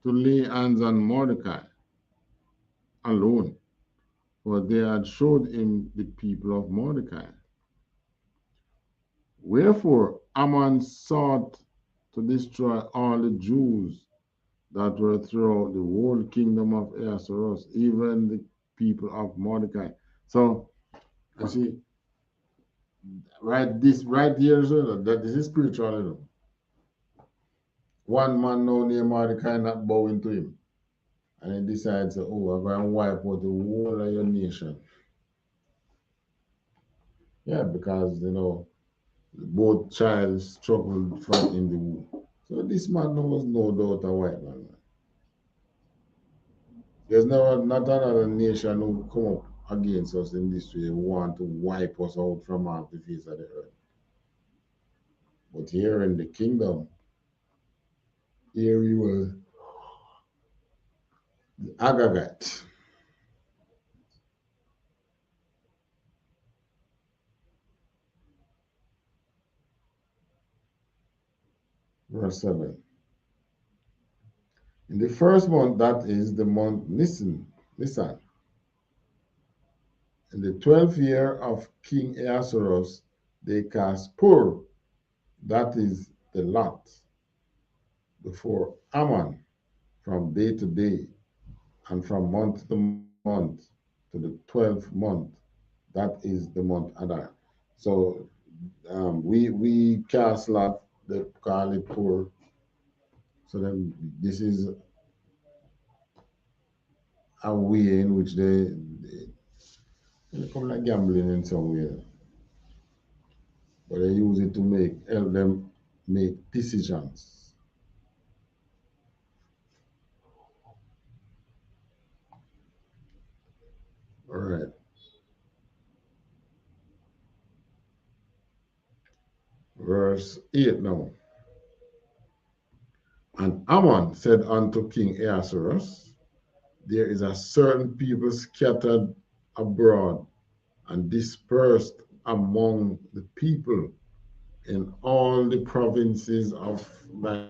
To lay hands on Mordecai alone, for they had showed him the people of Mordecai. Wherefore Ammon sought to destroy all the Jews that were throughout the whole kingdom of Ahasuerus, even the people of Mordecai. So you see, right here, that this is spiritual. One man now named Mordecai not bowing to him. And he decides, oh, I'm going to wipe out the whole of your nation. Yeah, because, both child struggled from in the womb. So this man was no doubt a white man. There's not another nation who come up against us in this way who want to wipe us out from off the face of the earth. But here in the kingdom, here he was the Agagite. Verse 7. In the first month, that is the month Nisan, in the 12th year of King Ahasuerus, they cast Pur, that is the lot, before Ammon from day to day, and from month to month, to the 12th month, that is the month Adar. So we cast lot, they call it Pur. So then this is a way in which they come like gambling in some way. But they use it to help them make decisions. All right. Verse 8 now. And Ammon said unto King Ahasuerus, there is a certain people scattered abroad and dispersed among the people in all the provinces of thy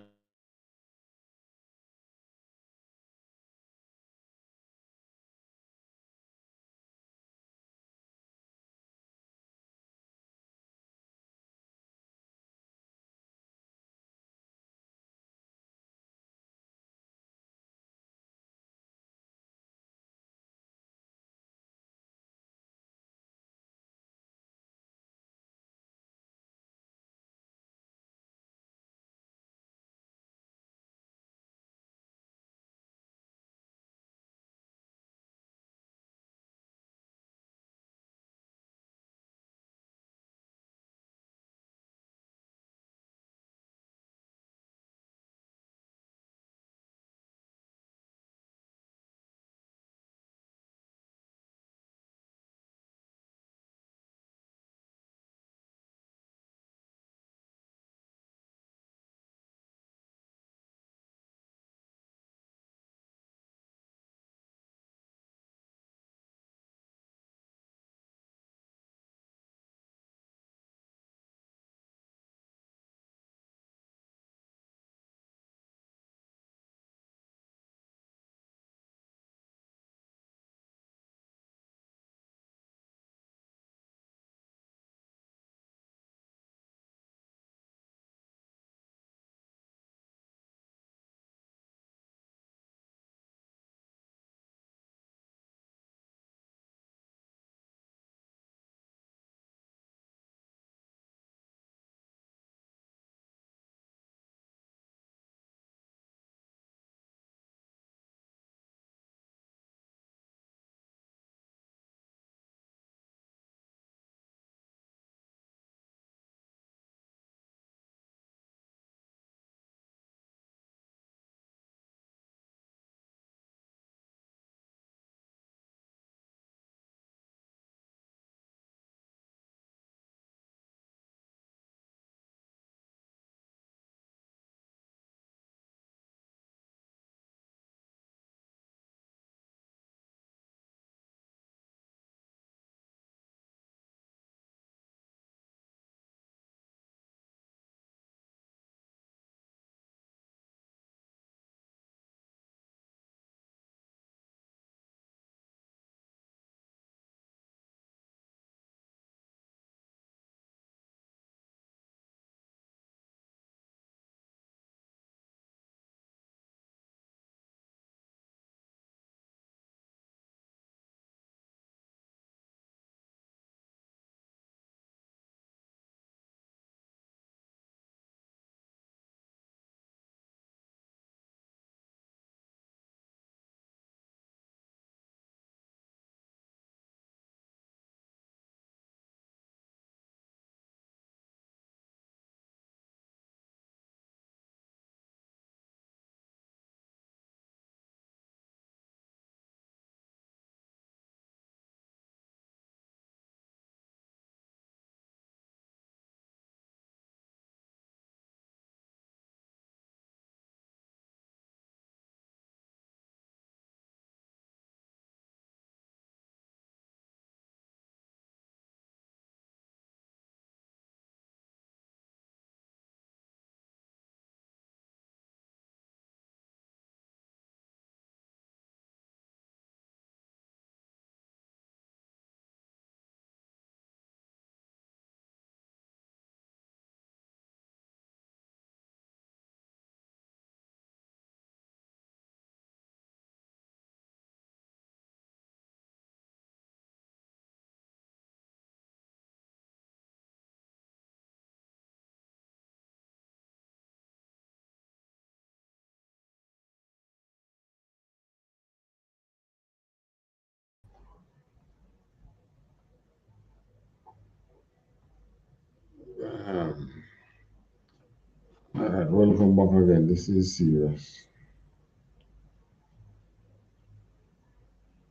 will come back again. This is serious.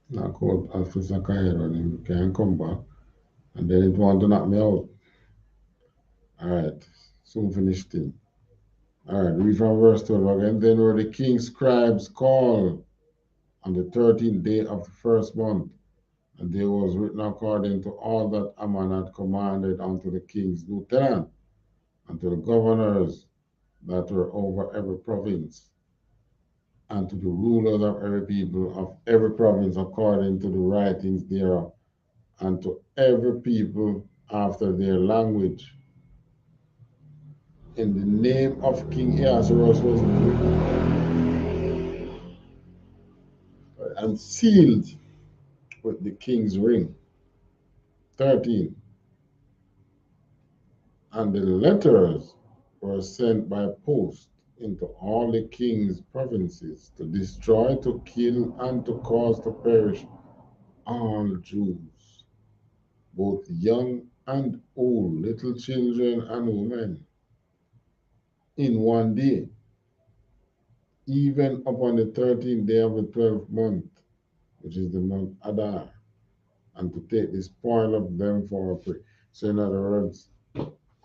Knock out Officer Cairo and he can come back. And then it want to knock me out. Alright, soon finished him. Alright, read from verse 12 again. Then were the king's scribes called on the 13th day of the first month, and there was written according to all that Aman had commanded unto the king's lieutenant, and to the governors that were over every province, and to the rulers of every people of every province according to the writings thereof, and to every people after their language. In the name of King Ahasuerus was and sealed with the king's ring. 13. And the letters were sent by post into all the king's provinces to destroy, to kill, and to cause to perish all Jews, both young and old, little children and women, in one day, even upon the 13th day of the 12th month, which is the month Adar, and to take the spoil of them for a prey. So, in other words,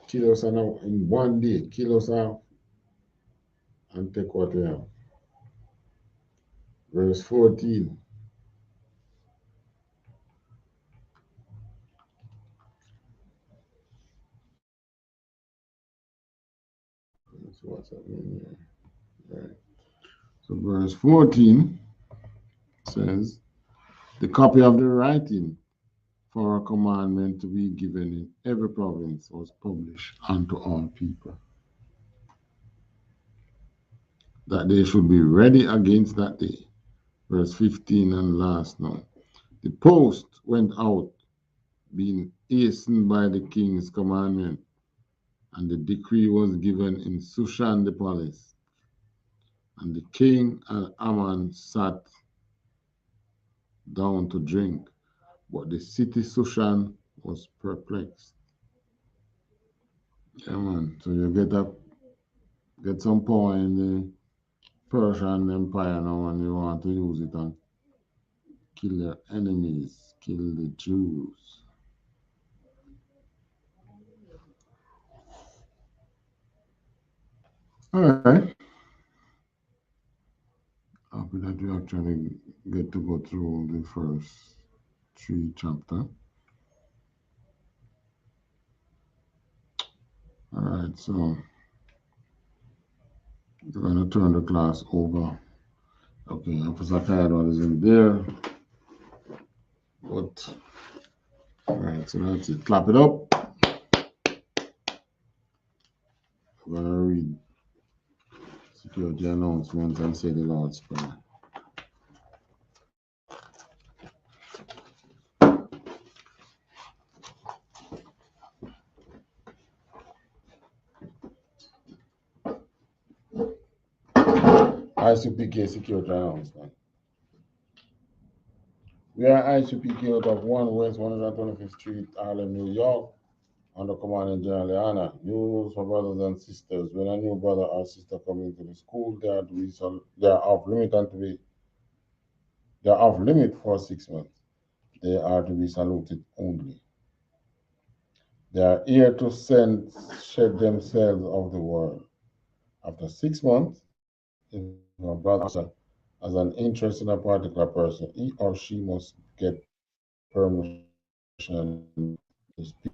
kill us in one day, kill us off, and take what we have. Verse 14. That's what's happening here. Right. So verse 14 says, the copy of the writing for a commandment to be given in every province was published unto all people, that they should be ready against that day. Verse 15 and last now. The post went out, being hastened by the king's commandment, and the decree was given in Shushan the palace. And the king and Aman sat down to drink, but the city Shushan was perplexed. Yeah, man. So you get some power in the Persian Empire now, and you want to use it and kill your enemies, kill the Jews. All right. Happy that we actually get to go through the first 3 chapters. All right, so we're going to turn the class over. Okay, Officer Cairo is in there. But, all right, so that's it. Clap it up. We're going to read security announcements and say the Lord's Prayer. I.S.U.P.K security announcement. We are I.S.U.P.K out of 1 West 125th Street, Harlem, New York, under Commanding General YAHANNA. New rules for brothers and sisters. When a new brother or sister comes into the school, they are off limit for 6 months. They are to be saluted only. They are here to shed themselves of the world. After 6 months, if a brother has an interest in a particular person, he or she must get permission to speak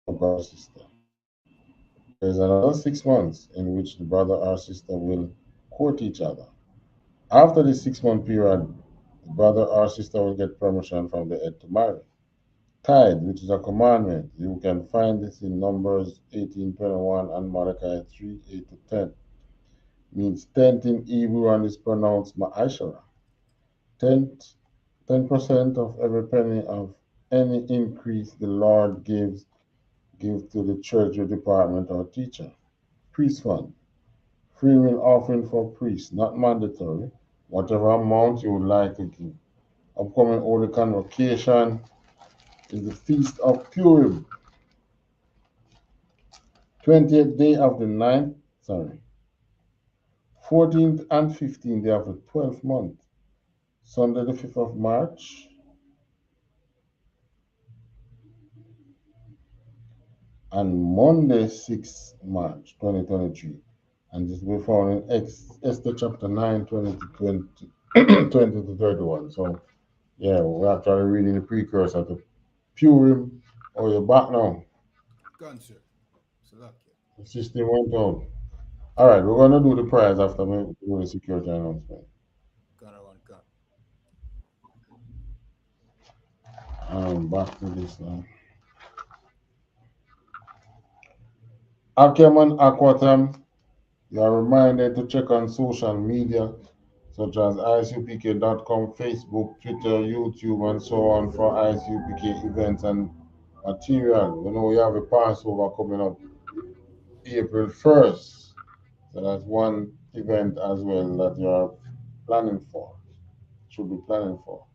to brother or sister. There is another 6 months in which the brother or sister will court each other. After the 6-month period, the brother or sister will get permission from the head to marry. Tithe, which is a commandment, you can find this in Numbers 18:21 and Malachi 3:8-10. Means tenth in Hebrew and is pronounced ma'ashara. 10% of every penny of any increase the Lord give to the treasury department or teacher. Priest fund. Free will offering for priests, not mandatory. Whatever amount you would like to give. Upcoming Holy Convocation is the Feast of Purim. 20th day of the 9th, 14th and 15th, they have the 12th month. Sunday, the 5th of March. And Monday, 6th March 2023. And this will be found in Esther chapter 9, 20 to 20 to 31. So, yeah, we're actually reading the precursor to Purim. Oh, you're back now. Gone, sir. Select it. The system went out. All right, we're going to do the prayers after we do the security announcement. Gone. Back to this now. Akem and Aquatam, you are reminded to check on social media such as ISUPK.com, Facebook, Twitter, YouTube, and so on for ISUPK events and material. You know, we have a Passover coming up April 1st. So that's one event as well that you are planning for, should be planning for.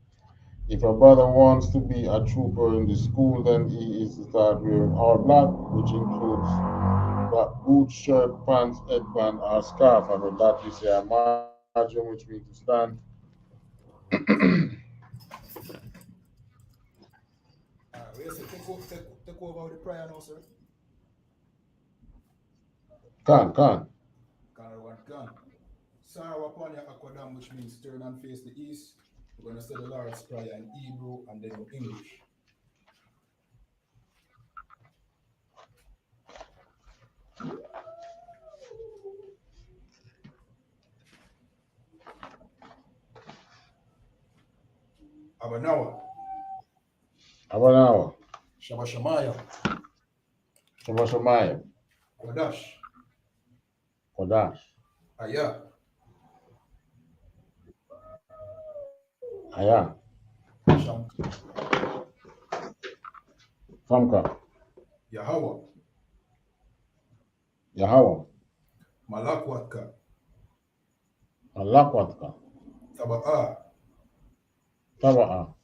If a brother wants to be a trooper in the school, then he is to start wearing all black, which includes black boots, shirt, pants, headband, or scarf. And with that, we say a margin, which means to stand. We say take over the prayer now, sir. Can. Can. Sarah upon your aquadam, which means turn and face the east. We're going to say the Lord's Prayer in Hebrew and then in English. Abanawa. Shabbat Shemayah. Kodash. Ayah. Famka. Yahweh. Malakwatka. Taba'a.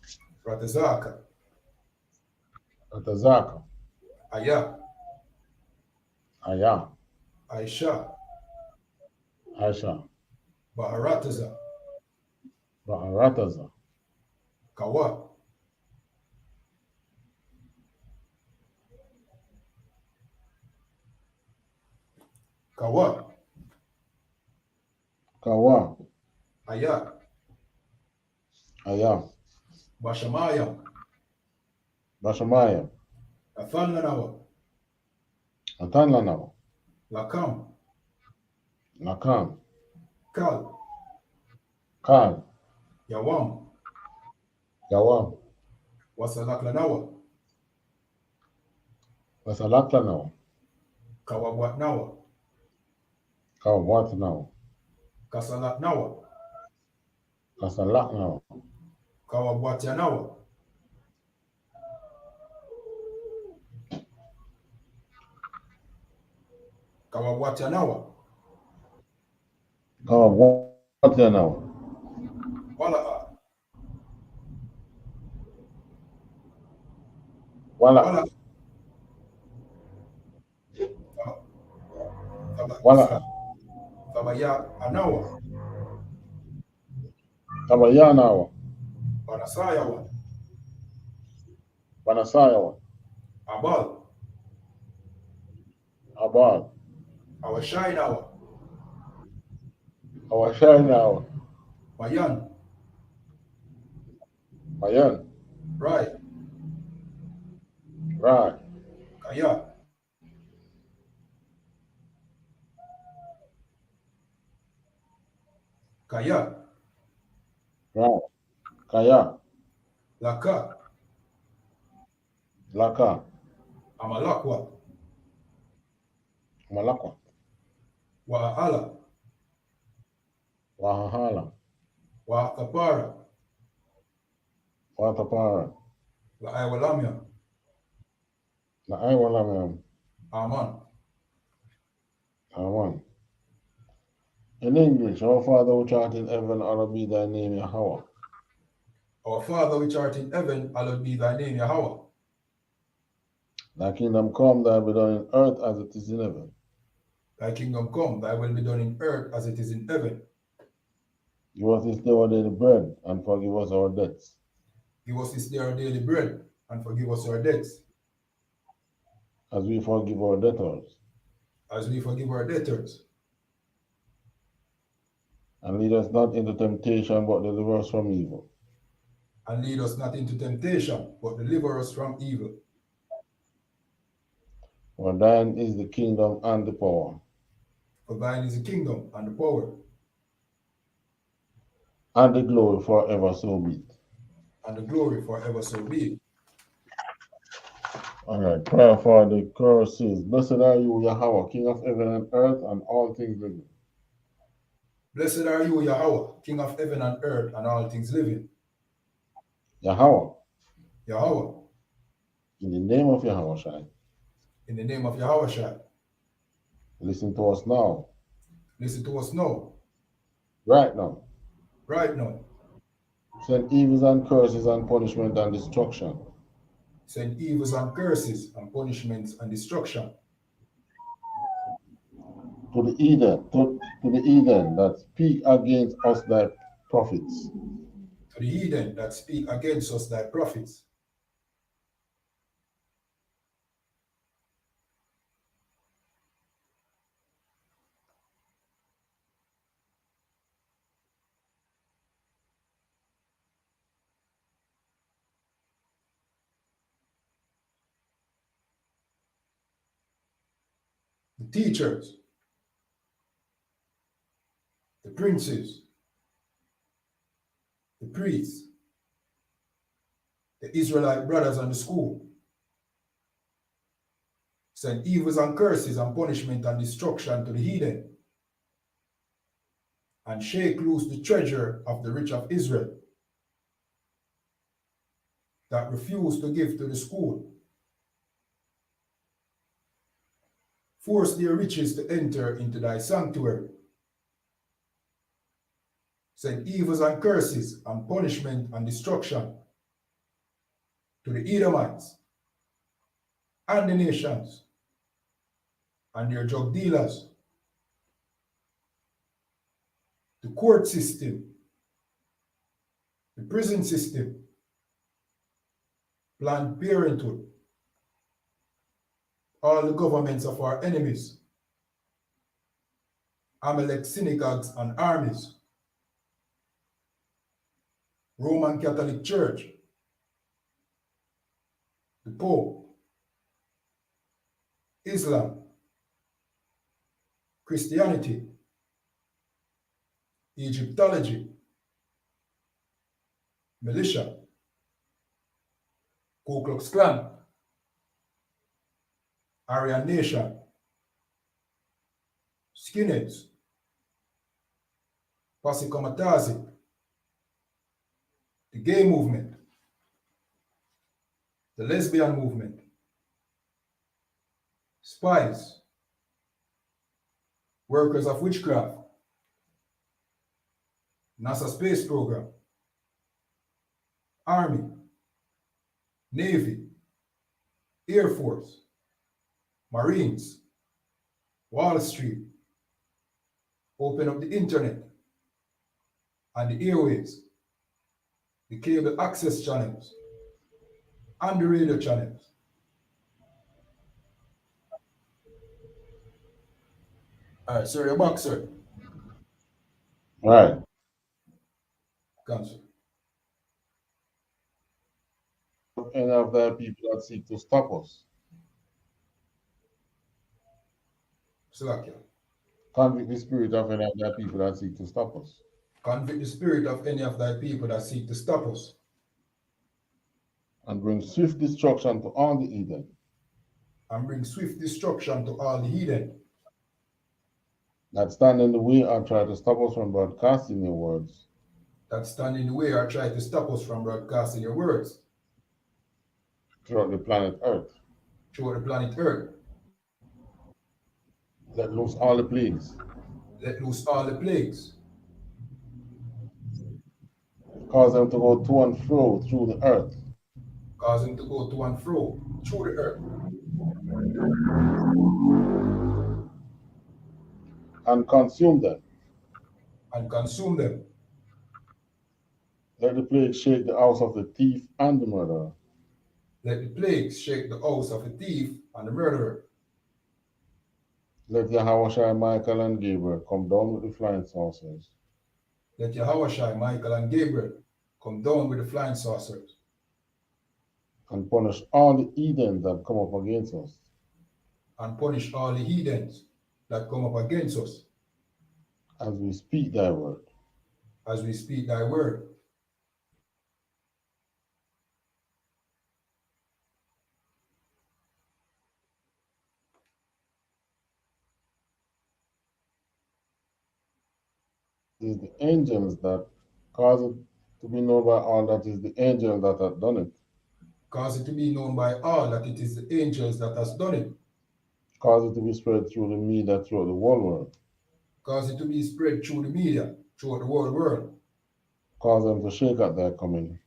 Ratazaka. Ayah. Aisha. Baharataza. Kawa. Ayah. Bashamayam. Athanlanawa. Lakam. Kal. Yawam. Wasalaklanawa. Kawabwatnawa. Kasalatnawa. Kawabwatyanawa. Wala. Tabayanawa. Banasayawa. Abal. Awashainawa. Mayan. Rai. Kaya. Laka. Amalakwa. Wa'ala. Wa'akapara. La'aiwalamia. Aman. In English, our Father which art in heaven, hallowed be thy name, Yahweh. Our Father which art in heaven, hallowed be thy name, Yahweh. Thy kingdom come, thy will be done in earth as it is in heaven. Thy kingdom come, thy will be done in earth as it is in heaven. Give us this day our daily bread, and forgive us our debts, Give us this day our daily bread, and forgive us our debts, as we forgive our debtors. as we forgive our debtors. And lead us not into temptation, but deliver us from evil. And lead us not into temptation, but deliver us from evil. For thine is the kingdom and the power, For thine is the kingdom and the power and the glory forever, so be it. and the glory forever, so be it. All right, prayer for the curses. Blessed are you, Yahweh, King of heaven and earth, and all things living. Blessed are you, Yahweh, King of heaven and earth and all things living. Yahweh, Yahweh, in the name of Yahweh Shai, in the name of Yahweh, listen to us now, listen to us now, right now. right now. Send evils and curses and punishment and destruction Send evils and curses and punishments and destruction to the heathen that speak against us thy prophets. to the heathen that speak against us, thy prophets. The teachers, the princes, the priests, the Israelite brothers and the school. Send evils and curses and punishment and destruction to the heathen, and shake loose the treasure of the rich of Israel that refuse to give to the school. Force their riches to enter into thy sanctuary. Send evils and curses and punishment and destruction to the Edomites and the nations and their drug dealers, the court system, the prison system, Planned Parenthood, all the governments of our enemies, Amalek synagogues and armies, Roman Catholic Church, the Pope, Islam, Christianity, Egyptology, militia, Ku Klux Klan, Aryan Nation, skinheads, Posse Comitazi, the gay movement, the lesbian movement, spies, workers of witchcraft, NASA space program, Army, Navy, Air Force, Marines, Wall Street, open up the internet and the airwaves, the cable access channels, and the radio channels. All right, sir, you're back, sir. Right. Cancel. Any of thy people that seek to stop us, Slakia. convict the spirit of any of thy people that seek to stop us, Convict the spirit of any of thy people that seek to stop us, and bring swift destruction to all the heathen and bring swift destruction to all the heathen that stand in the way or try to stop us from broadcasting your words that stand in the way or try to stop us from broadcasting your words throughout the planet Earth. through the planet Earth. Let loose all the plagues, Let loose all the plagues, cause them to go to and fro through the earth, cause them to go to and fro through the earth, and consume them. And consume them. Let the plague shake the house of the thief and the murderer. Let the plague shake the house of the thief and the murderer. Let Yahweh, Michael, and Gabriel come down with the flying saucers. Let Yahweh, Michael, and Gabriel come down with the flying saucers. And punish all the heathens that come up against us. And punish all the heathens that come up against us. As we speak thy word. As we speak thy word. It is the angels that cause it to be known by all that is the angel that hath done it. Cause it to be known by all that it is the angels that has done it. Cause it to be spread through the media throughout the whole world. Cause it to be spread through the media throughout the whole world. Cause them to shake at thy coming.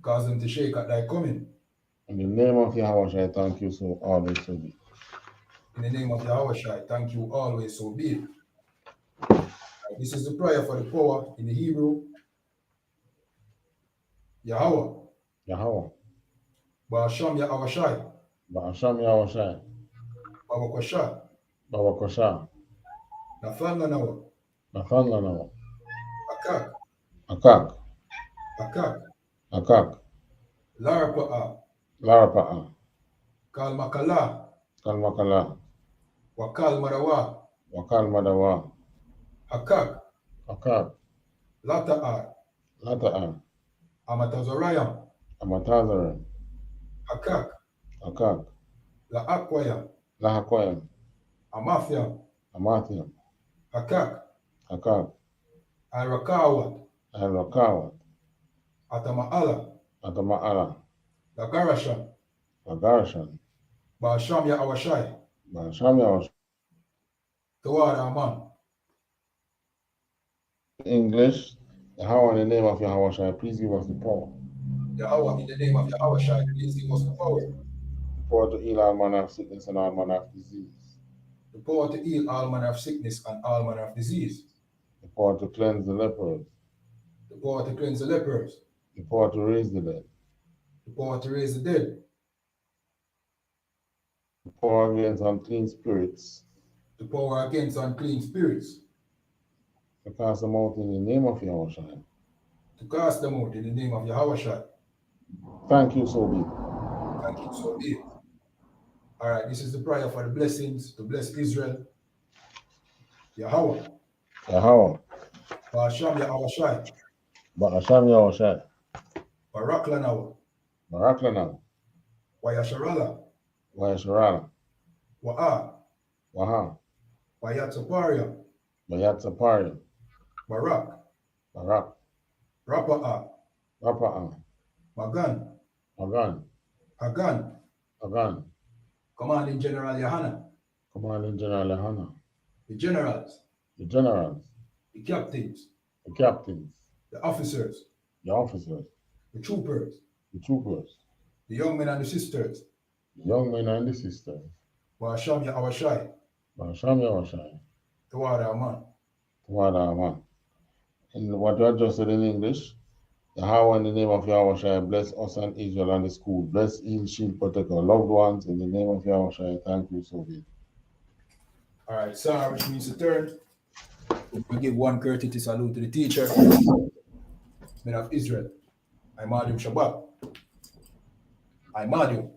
Cause them to shake at thy coming. In the name of Yahweh, I thank you so always so be. In the name of Yahweh, I thank you always so be it. This is the prayer for the power in the Hebrew. Yahweh. Yahweh. Ba'asham Yahweh Shai. Ba'asham Yahweh Shai. Baba Kosha. Baba Kosha. Nathan Lanawa. Nathan Lanawa. Akak. Akak. Akak. Akak. Larapa'a. Larapa'a. Kalmakala. Kalmakala. Wakal Marawa. Wakal Madawa. Akak. Akak. Lata'a. Lata'a. Amatazarayam. Amatazarayam. Akak. Akak. La'akwayam. Lahakwayam. Amathiam. Amathiam. Akak. Akak. Arakawat. Arakawat. Atama'ala. Atama'ala. Lagarashan. Lagarashan. Ba'asham Yahweh Shai. Ba'asham Yahweh. THAWADAH man. English, Yahweh, in the name of Yahweh, please give us the power. Yahweh, in the name of Yahweh, please give us the power. The power to heal all manner of sickness and all manner of disease. The power to heal all manner of sickness and all manner of disease. The power to cleanse the lepers. The power to cleanse the lepers. The power to raise the dead. The power to raise the dead. The power against unclean spirits. The power against unclean spirits. To cast them out in the name of Yahweh. To cast them out in the name of Yahweh. Thank you, so be. Thank you, so be. All right, this is the prayer for the blessings to bless Israel. Yahweh. Yahweh. Ba'asham Yahweh Shai. Ba'asham Yahweh Shai. Barak Lanawa. Barak Lanawa. Wayasharala. Wayasharala. Wa'a. Waha. Wayatsaparia. Wayatsaparia. Barak. Barak. Rapa'a. Rapa'a. Magan. Magan. Hagan. Hagan. Commanding General YAHANNA. Commanding General YAHANNA. The generals. The generals. The captains. The captains. The officers. The officers. The troopers. The troopers. The young men and the sisters. The young men and the sisters. Ba'asham Yahweh Shai. Ba'asham Yahweh Shai. THAWADAH man. THAWADAH man. And what you just said in English, Yahweh, in the name of Yahweh Shai, bless us and Israel and the school. Bless, heal, shield, protect our loved ones. In the name of Yahweh Shai, thank you, so be. All right, sir, which means to turn. We give one courtesy salute to the teacher, men of Israel. I.S.U.P.K. Shabbat. I.S.U.P.K.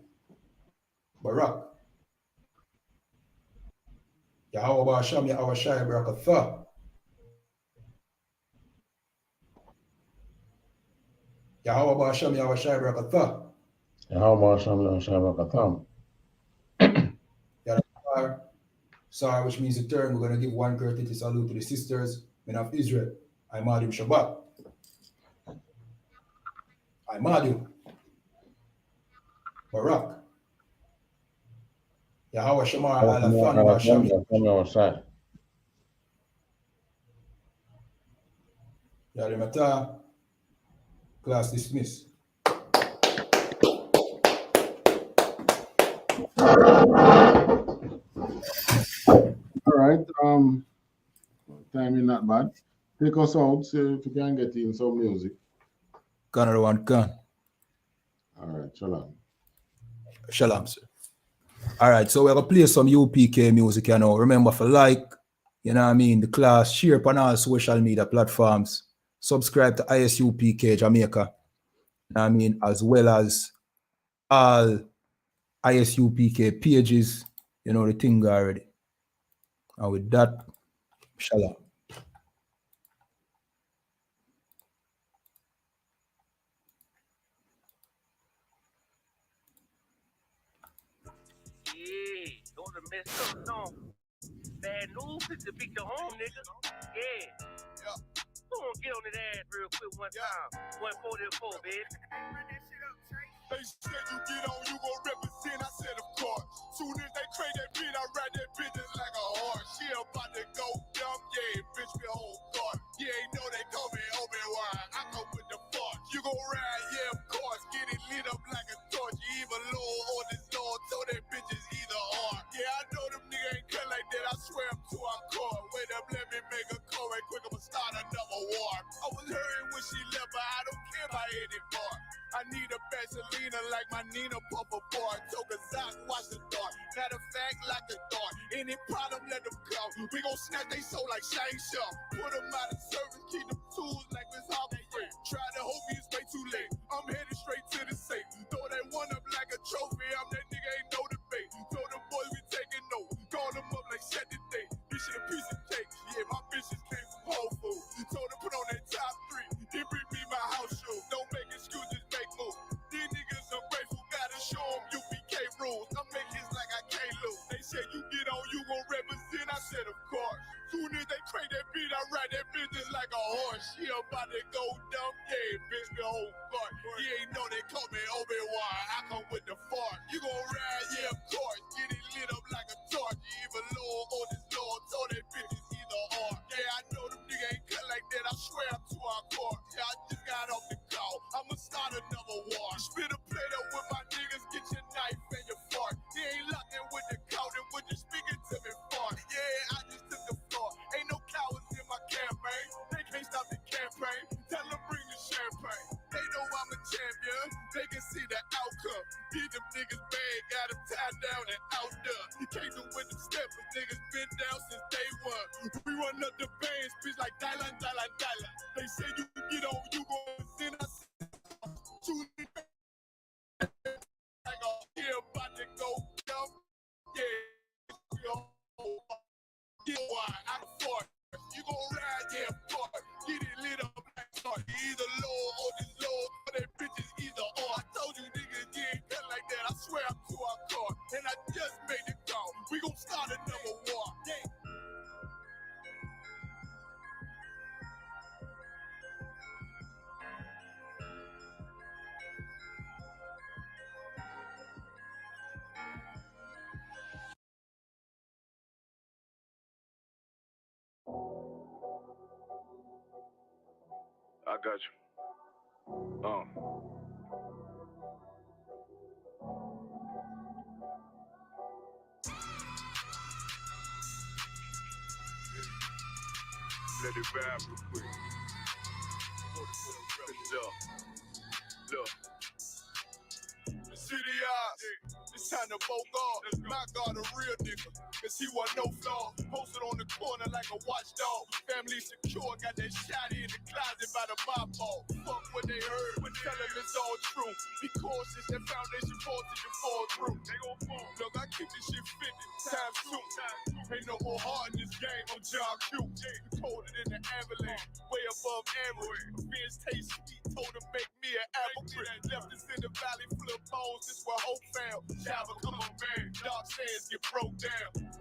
Barak. Yahweh Ba'asham Yahweh Shai Barakatha. Yahweh Ba'asham Yahweh Shai Barakatha. Yahweh Ba'asham Yahweh Shai Barakatam. Sir, which means to turn, we're going to give one courtesy salute to the sisters, men of Israel. I.S.U.P.K. Shabbat. I.S.U.P.K. Barak. Yahweh Shamar Alathan Ba'asham. Yarimata. Class dismissed. All right. timing not bad. Take us out, so if you can get in some music. Another one, can. All right, shalom. Shalom, sir. All right, so we're going to play some UPK music, you know. Remember, for like, you know what I mean, the class, share on all social media platforms, subscribe to I.S.U.P.K Jamaica, you know what I mean, as well as all I.S.U.P.K pages, you know the thing already. And with that, shalom. Yeah, those are messed up songs. Bad news is to beat the home, nigga. Yeah. Go on, get on that ass real quick one time. 144, baby. They said you get on, you gon' represent, I said of course. Soon as they crank that beat, I ride that bitch just like a horse. She about to go dumb, yeah, bitch, me whole car. You ain't know they call me Obi-Wan, I come with the force. You gon' ride, yeah, of course, get it lit up like a torch. You even low on this Lord, so that bitch is either or. Yeah, I know them niggas ain't cut like that, I swear I'm too hardcore. Wait up, let me make a call right quick, I'ma start another war. I was hurting when she left, but I don't care about it anymore. I need a Vaseline like my Nina Puffer bar. Took a Zach, watch the dart. Matter of fact, like a dart. Any problem, let them come. We gon' snatch they soul like Shang Tsung. Put them out of service, keep them tools like Miss Harvey. Try to hope it's way too late. I'm headed straight to the safe. Throw that one up like a trophy. I'm that nigga, ain't no debate. Told them boys we taking over. Call them up like set the date. This shit a piece of cake. Yeah, my bitches came from Whole Foods. Told them put on that top 3. Then bring me my house shoes. Don't make excuses, make moves. These niggas ungrateful, gotta show them UPK rules. I make hits like I can't lose. They said you get on, you gon' represent. I said of course. Soon as they crank that beat, I ride that bitch just like a horse. She about to go dumb, yeah, bitch, the whole part. You ain't know they call me Obi-Wan, I come with the fart. You gon' ride, yeah, of course. Get it lit up like a torch. You even low on this Lord, so that bitch is either or. Yeah, I know them niggas ain't cut like that, I swear I'm too hardcore. Yeah, I just got off the call, I'ma start another war. Spit a plate up with my niggas, get your knife and your fork. He ain't locked in with the count and with the speaking to me fart. Yeah, I just took the floor. Ain't no cowards in my campaign. They can't stop the campaign. Tell them bring the champagne. They know I'm a champion. They can see the outcome. Beat them niggas bad, got them tied down and outdone. You can't do with them steppers. Niggas been down since day one. We run up the bands, bitch like Dylan. They say you get on, you gon' send us. Yeah, about to go dumb. Yeah, I'm for it. You gon' ride, yeah, for it. Get it lit up like start. Either low or this low, but that bitch is either or. I told you niggas, you ain't cut like that. I swear I'm too hardcore. And I just made it call. We gon' start another war. Yeah. I got you. Let it vibe real quick. Look. The city eyes, it's time to poke off. My God, a real nigga, cause he wasn't no flaw. Posted on the corner like a watchdog. Family secure, got that shot in the closet by the mob ball. Fuck what they heard, but tell them it's all true. Be cautious, that foundation falls till you fall through. They gon' fall. Look, I keep this shit 50 times 2. Ain't no more heart in this game, I'm John Q. Colder than the avalanche, way above average. Beers taste sweet, told him make me an apple crisp. Left us in the valley full of bones, this where hope found. Java, come on, man. Dark sands get broke down.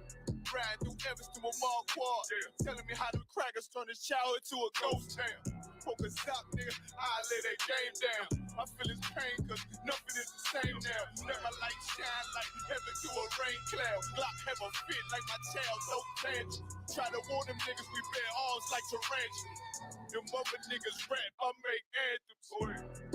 Riding through Evans to a mall quad. Telling me how them crackers turn this childhood to a ghost town. Focus out, nigga, I lay that game down. I feel his pain, cause nothing is the same now. Let my light shine like heaven through a rain cloud. Glock have a fit like my child, no tangent. Try to warn them niggas we bear arms like tarantulas. Them mother niggas rap, I make anthems.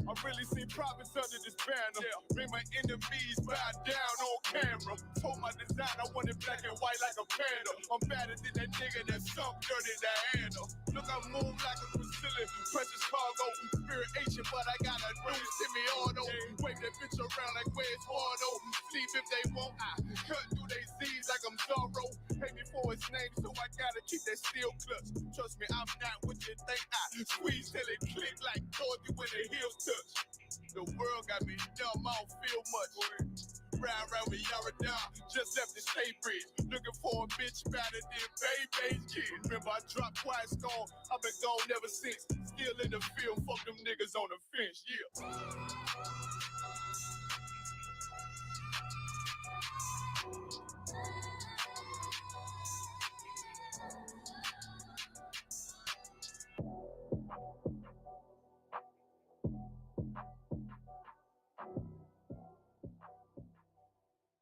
I really see profits under this banner. Make my enemies bow down on camera. Told my design I wanted black and white like a panda. I'm better than that nigga that sunk dirty Diana. Look, I move like a Brazilian, precious cargo, spirit Asian, but I got a new semi-auto. Wave that bitch around like where's Wardo. Sleep if they won't, I cut through they Z's like I'm Zorro. Pay me for his name, so I gotta keep that steel clutch. Trust me, I'm not what you think. I squeeze till it click like Dorothy when the heels touch. The world got me dumb, I don't feel much. Ride around with Yara down, just left the state bridge. Looking for a bitch better than Baby's kid. Remember I dropped Quiet Storm, I've been gone ever since. Still in the field, fuck them niggas on the fence, yeah.